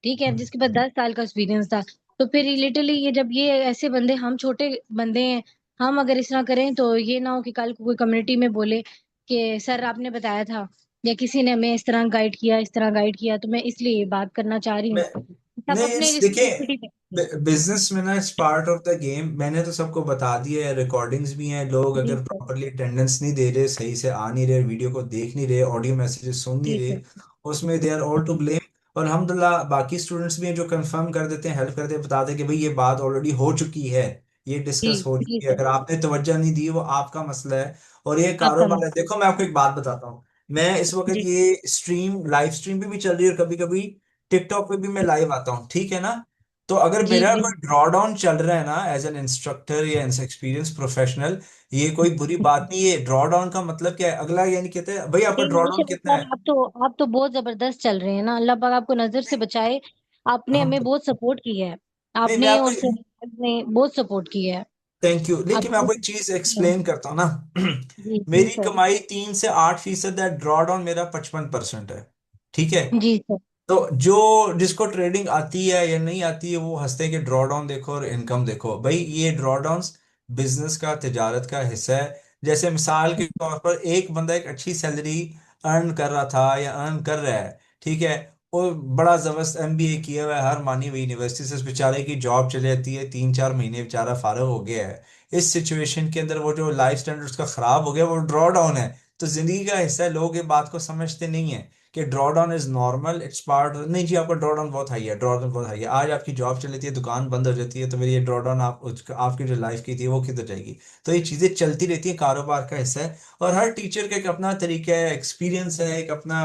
ठीक है,
हम्म
जिसके पास 10 साल का एक्सपीरियंस था। तो फिर लिटरली ये जब ये ऐसे बंदे, हम छोटे बंदे हैं, हम अगर इस तरह करें तो ये ना हो कि कल को कोई कम्युनिटी में बोले कि सर आपने बताया था, या किसी ने हमें इस तरह गाइड किया, इस तरह गाइड किया। तो मैं इसलिए ये बात करना चाह रही हूँ,
मैं
सब
नहीं
अपने
देखिए,
रिस्पॉन्सिबिलिटी।
बिजनेस में ना it's part of the game. मैंने तो सबको बता दिया है, रिकॉर्डिंग्स भी हैं। लोग
जी
अगर
सर।
प्रॉपरली अटेंडेंस नहीं दे रहे, सही से आ नहीं रहे, वीडियो को देख नहीं रहे, ऑडियो मैसेजेस सुन नहीं
जी
रहे,
सर।
उसमें they are all to blame. और अल्हम्दुलिल्लाह बाकी स्टूडेंट्स भी हैं जो कंफर्म कर देते हैं, हेल्प करते हैं, बताते हैं कि भाई ये बात ऑलरेडी हो चुकी है, ये
जी
डिस्कस हो
जी
चुकी है।
सर।
अगर आपने तवज्जो नहीं दी वो आपका मसला है। और ये
आपका
कारोबार है।
मत।
देखो मैं आपको एक बात बताता हूँ। मैं इस वक्त
जी
ये स्ट्रीम, लाइव स्ट्रीम भी चल रही है, और कभी कभी टिकटॉक पे भी मैं लाइव आता हूँ, ठीक है ना। तो अगर
जी
मेरा
जी।
कोई ड्रॉ डाउन चल रहा है ना, एज एन इंस्ट्रक्टर या एन एक्सपीरियंस प्रोफेशनल, ये कोई बुरी बात नहीं है। ड्रॉ डाउन का मतलब क्या है? अगला यानी कहते हैं भाई आपका
नहीं,
ड्रॉ डाउन
माशाल्लाह
कितना
सर,
है।
आप तो बहुत जबरदस्त चल रहे हैं ना, अल्लाह पाक आपको नजर से
नहीं,
बचाए। आपने
हम
हमें
तो
बहुत सपोर्ट किया है,
नहीं, मैं
आपने
आपको
और सर ने बहुत सपोर्ट किया है।
थैंक यू, लेकिन मैं
आपको।
आपको एक चीज एक्सप्लेन करता हूँ ना।
जी जी
मेरी
सर।
कमाई 3 से 8% है, ड्रॉ डाउन मेरा 55% है, ठीक है।
जी सर।
तो जो जिसको ट्रेडिंग आती है या नहीं आती है वो हंसते हैं कि ड्रॉ डाउन देखो और इनकम देखो। भाई ये ड्रॉ डाउन्स बिजनेस का, तिजारत का हिस्सा है। जैसे मिसाल के तौर पर एक बंदा एक अच्छी सैलरी अर्न कर रहा था या अर्न कर रहा है, ठीक है, वो बड़ा जबरदस्त एमबीए किया हुआ है हर मानी हुई यूनिवर्सिटी से, उस बेचारे की जॉब चली जाती है, 3 4 महीने बेचारा फारग हो गया है। इस सिचुएशन के अंदर वो जो लाइफ स्टैंडर्ड उसका खराब हो गया, वो ड्रॉ डाउन है। तो जिंदगी का हिस्सा है। लोग ये बात को समझते नहीं है कि draw down is normal, it's part. नहीं जी, आपका ड्रॉ डाउन बहुत हाई है, ड्रॉ डाउन बहुत हाई है। आज आपकी जॉब चली जाती है, दुकान बंद हो जाती है, तो फिर ये ड्रॉ डाउन आपकी जो लाइफ की थी वो किधर जाएगी। तो ये चीजें चलती रहती हैं, कारोबार का हिस्सा है। और हर टीचर का एक अपना तरीका है, एक्सपीरियंस है, एक अपना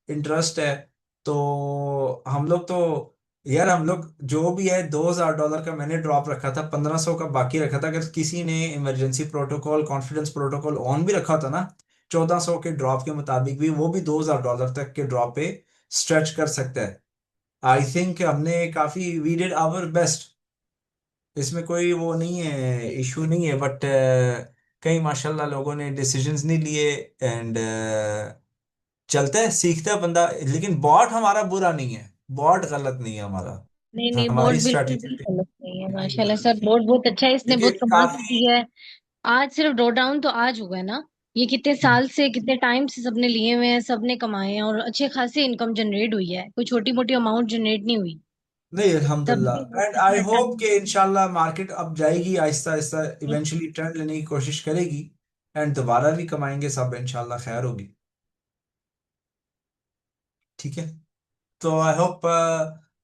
इंटरेस्ट है। तो हम लोग तो यार, हम लोग जो भी है, $2,000 का मैंने ड्रॉप रखा था, 1500 का बाकी रखा था। अगर किसी ने emergency protocol, confidence protocol on भी रखा था ना, 1400 के ड्रॉप के मुताबिक भी वो भी $2,000 तक के ड्रॉप पे स्ट्रेच कर सकता है। आई थिंक हमने काफी, वी डिड आवर बेस्ट। इसमें कोई वो नहीं है, इशू नहीं है। बट कई माशाल्लाह लोगों ने डिसीजंस नहीं लिए। एंड चलता है, सीखता है बंदा। लेकिन बॉट हमारा बुरा नहीं है, बॉट गलत नहीं है हमारा।
नहीं नहीं, बोर्ड
हमारी
बिल्कुल
स्ट्रेटेजी
भी गलत नहीं है,
नहीं
माशाल्लाह
गलत
सर,
है।
बोर्ड बहुत अच्छा है, इसने
देखिए
बहुत कमाल कर
काफी,
दिया है। आज सिर्फ ड्रॉ डाउन तो आज हुआ है ना, ये कितने साल से, कितने टाइम से सबने लिए हुए हैं, सबने कमाए हैं, और अच्छे खासे इनकम जनरेट हुई है, कोई छोटी मोटी अमाउंट जनरेट नहीं हुई।
नहीं
सबने
अल्हम्दुलिल्लाह। एंड आई
इतना
होप
टाइम।
कि इंशाल्लाह मार्केट अब जाएगी आहिस्ता आहिस्ता, इवेंचुअली ट्रेंड लेने की कोशिश करेगी, एंड दोबारा भी कमाएंगे सब, इंशाल्लाह खैर होगी। ठीक है। तो आई होप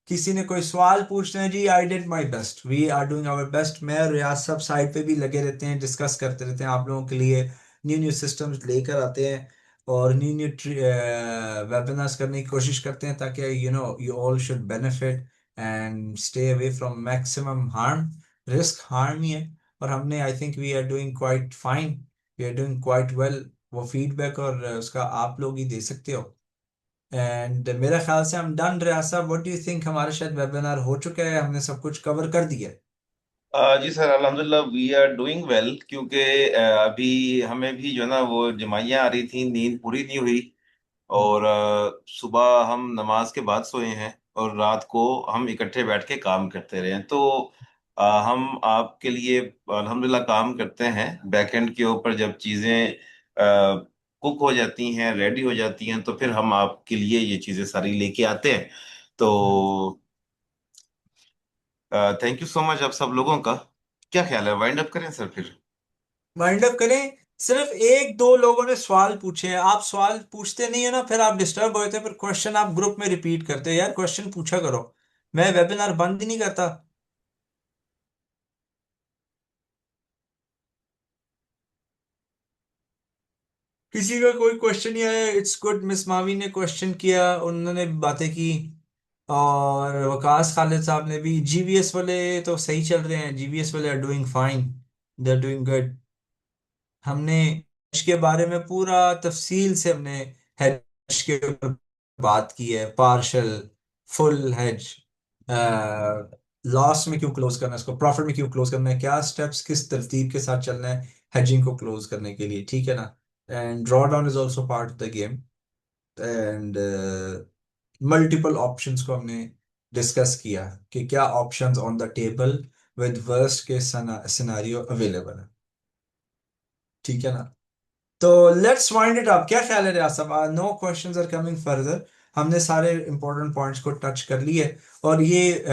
किसी ने कोई सवाल पूछना है जी। I did my best, we are doing our best. मैं और रियाज सब साइड पे भी लगे रहते हैं, डिस्कस करते रहते हैं, आप लोगों के लिए न्यू न्यू सिस्टम्स लेकर आते हैं, और न्यू न्यू वेबिनार्स करने की कोशिश करते हैं, ताकि you all should benefit and stay away from maximum harm. Risk harm ही है। और हमने, I think we are doing quite fine, we are doing quite well. वो फीडबैक और उसका आप लोग ही दे सकते हो। एंड मेरे ख्याल से हम डन। रहा साहब, व्हाट डू यू थिंक? हमारा शायद वेबिनार हो चुका है, हमने सब कुछ कवर कर दिया है।
जी सर, अल्हम्दुलिल्लाह वी आर डूइंग वेल, क्योंकि अभी हमें भी जो है ना वो जमाइयाँ आ रही थी, नींद पूरी नहीं हुई।
हम्म,
और सुबह हम नमाज के बाद सोए हैं, और रात को हम इकट्ठे बैठ के काम करते रहे हैं। तो हम आपके लिए अल्हम्दुलिल्लाह काम करते हैं। बैकएंड के ऊपर जब चीज़ें कुक हो जाती हैं, रेडी हो जाती हैं, तो फिर हम आपके लिए ये चीज़ें सारी लेके आते हैं।
हम्म।
तो थैंक यू सो मच आप सब लोगों का। क्या ख्याल है, वाइंड अप करें सर फिर?
वाइंड अप करें। सिर्फ एक दो लोगों ने सवाल पूछे हैं। आप सवाल पूछते नहीं है ना, फिर आप डिस्टर्ब होते हैं, फिर क्वेश्चन आप ग्रुप में रिपीट करते हो। यार क्वेश्चन पूछा करो, मैं वेबिनार बंद ही नहीं करता। किसी का कोई क्वेश्चन नहीं आया, इट्स गुड। मिस मावी ने क्वेश्चन किया, उन्होंने भी बातें की, और वकास खालिद साहब ने भी। जीवीएस वाले तो सही चल रहे हैं, जीवीएस वाले are doing fine, they are doing good. हमने hedge के बारे में पूरा तफसील से हमने hedge के ऊपर बात की है, पार्शल, फुल hedge, लॉस में क्यों क्लोज करना है इसको, प्रॉफिट में क्यों क्लोज करना है, क्या स्टेप्स किस तरतीब के साथ चलना है हेजिंग को क्लोज करने के लिए, ठीक है ना। And draw down is also part of the game. And multiple options को हमने डिस्कस किया कि क्या options on the table with worst के सिनारियो अवेलेबल है, ठीक है ना। तो लेट्स वाइंड इट अप। क्या ख्याल है रियाज साहब, no questions are coming further, हमने सारे इंपॉर्टेंट पॉइंट्स को टच कर लिए। और ये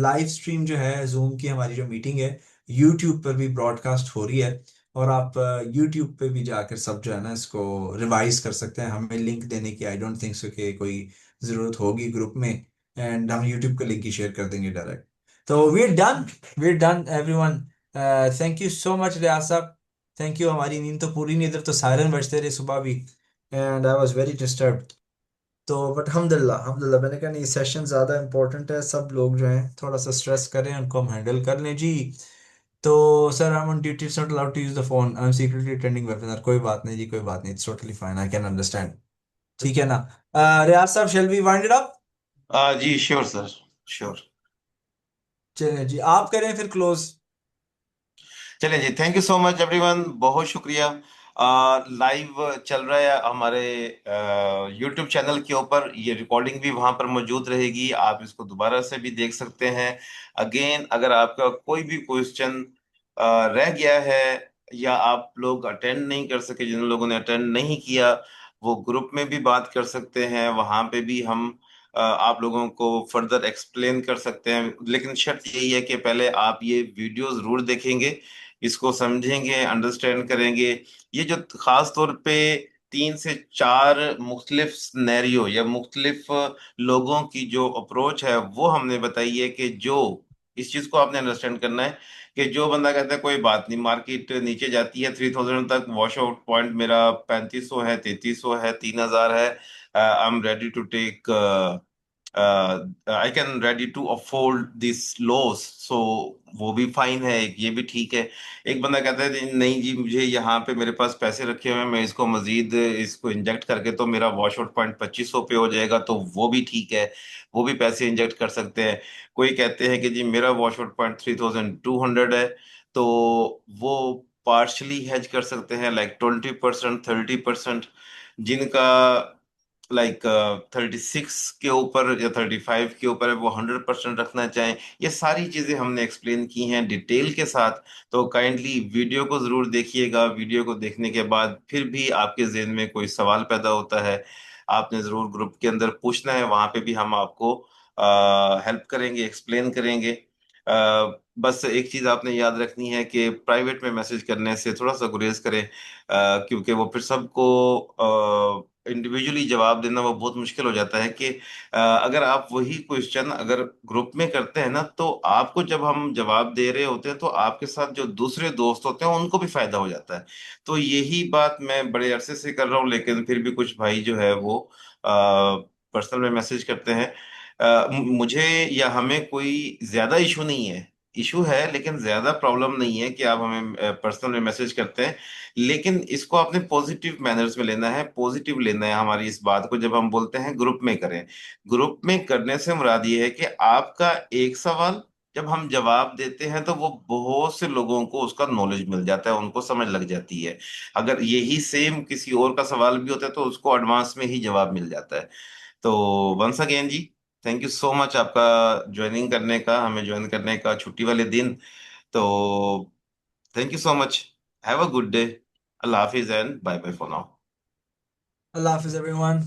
लाइव स्ट्रीम जो है जूम की, हमारी जो मीटिंग है, यूट्यूब पर भी ब्रॉडकास्ट हो रही है, और आप यूट्यूब पे भी जाकर सब जो है ना इसको रिवाइज कर सकते हैं। हमें लिंक देने की आई डोंट थिंक सो कि कोई ज़रूरत होगी ग्रुप में, एंड हम यूट्यूब का लिंक ही शेयर कर देंगे डायरेक्ट। तो we done everyone. Thank you so much Riyaz साहब, थैंक यू। हमारी नींद तो पूरी नहीं, इधर तो सायरन बजते रहे सुबह भी, and I was very disturbed. तो बट अल्हम्दुलिल्लाह अल्हम्दुलिल्लाह, मैंने कहा नहीं, सेशन ज़्यादा इंपॉर्टेंट है, सब लोग जो हैं थोड़ा सा स्ट्रेस करें, उनको हम हैंडल कर लें जी। तो sir, I am on duty, it's not allowed to use the phone, I am secretly attending webinar. कोई बात नहीं जी, कोई बात नहीं, it's totally fine, I can understand, ठीक है ना। रियाज साहब, shall we wind it up?
जी श्योर सर, श्योर।
चलिए जी, आप करें फिर क्लोज।
चलिए जी, thank you so much everyone, बहुत शुक्रिया। लाइव चल रहा है हमारे यूट्यूब चैनल के ऊपर, ये रिकॉर्डिंग भी वहां पर मौजूद रहेगी, आप इसको दोबारा से भी देख सकते हैं। अगेन, अगर आपका कोई भी क्वेश्चन रह गया है, या आप लोग अटेंड नहीं कर सके, जिन लोगों ने अटेंड नहीं किया, वो ग्रुप में भी बात कर सकते हैं, वहां पे भी हम आप लोगों को फर्दर एक्सप्लेन कर सकते हैं। लेकिन शर्त यही है कि पहले आप ये वीडियो जरूर देखेंगे, इसको समझेंगे, अंडरस्टैंड करेंगे। ये जो खास तौर पे 3 से 4 मुख्तलिफ सिनेरियो या मुख्तलिफ लोगों की जो अप्रोच है वो हमने बताई है, कि जो इस चीज को आपने अंडरस्टैंड करना है, कि जो बंदा कहता है कोई बात नहीं, मार्केट नीचे जाती है 3000 तक, वॉश आउट पॉइंट मेरा 3500 है, 3300 है, 3000 है, I am ready to take, I can ready to afford this loss, so वो भी फाइन है, ये भी ठीक है। एक बंदा कहता है जी, नहीं जी, मुझे यहाँ पे मेरे पास पैसे रखे हुए हैं, मैं इसको मजीद इसको इंजेक्ट करके तो मेरा वॉश आउट पॉइंट 2500 पे हो जाएगा, तो वो भी ठीक है, वो भी पैसे इंजेक्ट कर सकते हैं। कोई कहते हैं कि जी मेरा वॉश आउट पॉइंट 3200 है, तो वो पार्शली हेज कर सकते हैं, लाइक 20%, 30%। जिनका लाइक 36 के ऊपर या 35 के ऊपर है, वो 100% रखना चाहें, ये सारी चीजें हमने एक्सप्लेन की हैं डिटेल के साथ। तो काइंडली वीडियो को जरूर देखिएगा, वीडियो को देखने के बाद फिर भी आपके जहन में कोई सवाल पैदा होता है, आपने जरूर ग्रुप के अंदर पूछना है, वहां पे भी हम आपको हेल्प करेंगे, एक्सप्लेन करेंगे। बस एक चीज आपने याद रखनी है कि प्राइवेट में मैसेज करने से थोड़ा सा गुरेज करें, क्योंकि वो फिर सबको इंडिविजुअली जवाब देना वो बहुत मुश्किल हो जाता है। कि अगर आप वही क्वेश्चन अगर ग्रुप में करते हैं ना, तो आपको जब हम जवाब दे रहे होते हैं, तो आपके साथ जो दूसरे दोस्त होते हैं उनको भी फायदा हो जाता है। तो यही बात मैं बड़े अरसे से कर रहा हूँ, लेकिन फिर भी कुछ भाई जो है वो पर्सनल में मैसेज करते हैं। मुझे या हमें कोई ज्यादा इशू नहीं है, इशू है लेकिन ज्यादा प्रॉब्लम नहीं है कि आप हमें पर्सनल में मैसेज करते हैं। लेकिन इसको आपने पॉजिटिव मैनर्स में लेना है, पॉजिटिव लेना है हमारी इस बात को, जब हम बोलते हैं ग्रुप में करें। ग्रुप में करने से मुराद ये है कि आपका एक सवाल जब हम जवाब देते हैं, तो वो बहुत से लोगों को उसका नॉलेज मिल जाता है, उनको समझ लग जाती है। अगर यही सेम किसी और का सवाल भी होता है, तो उसको एडवांस में ही जवाब मिल जाता है। तो वंस अगेन जी, थैंक यू सो मच आपका ज्वाइनिंग करने का, हमें ज्वाइन करने का छुट्टी वाले दिन। तो thank you so much, have a good day, अल्लाह हाफिज and bye bye for now.
अल्लाह हाफिज एवरीवन।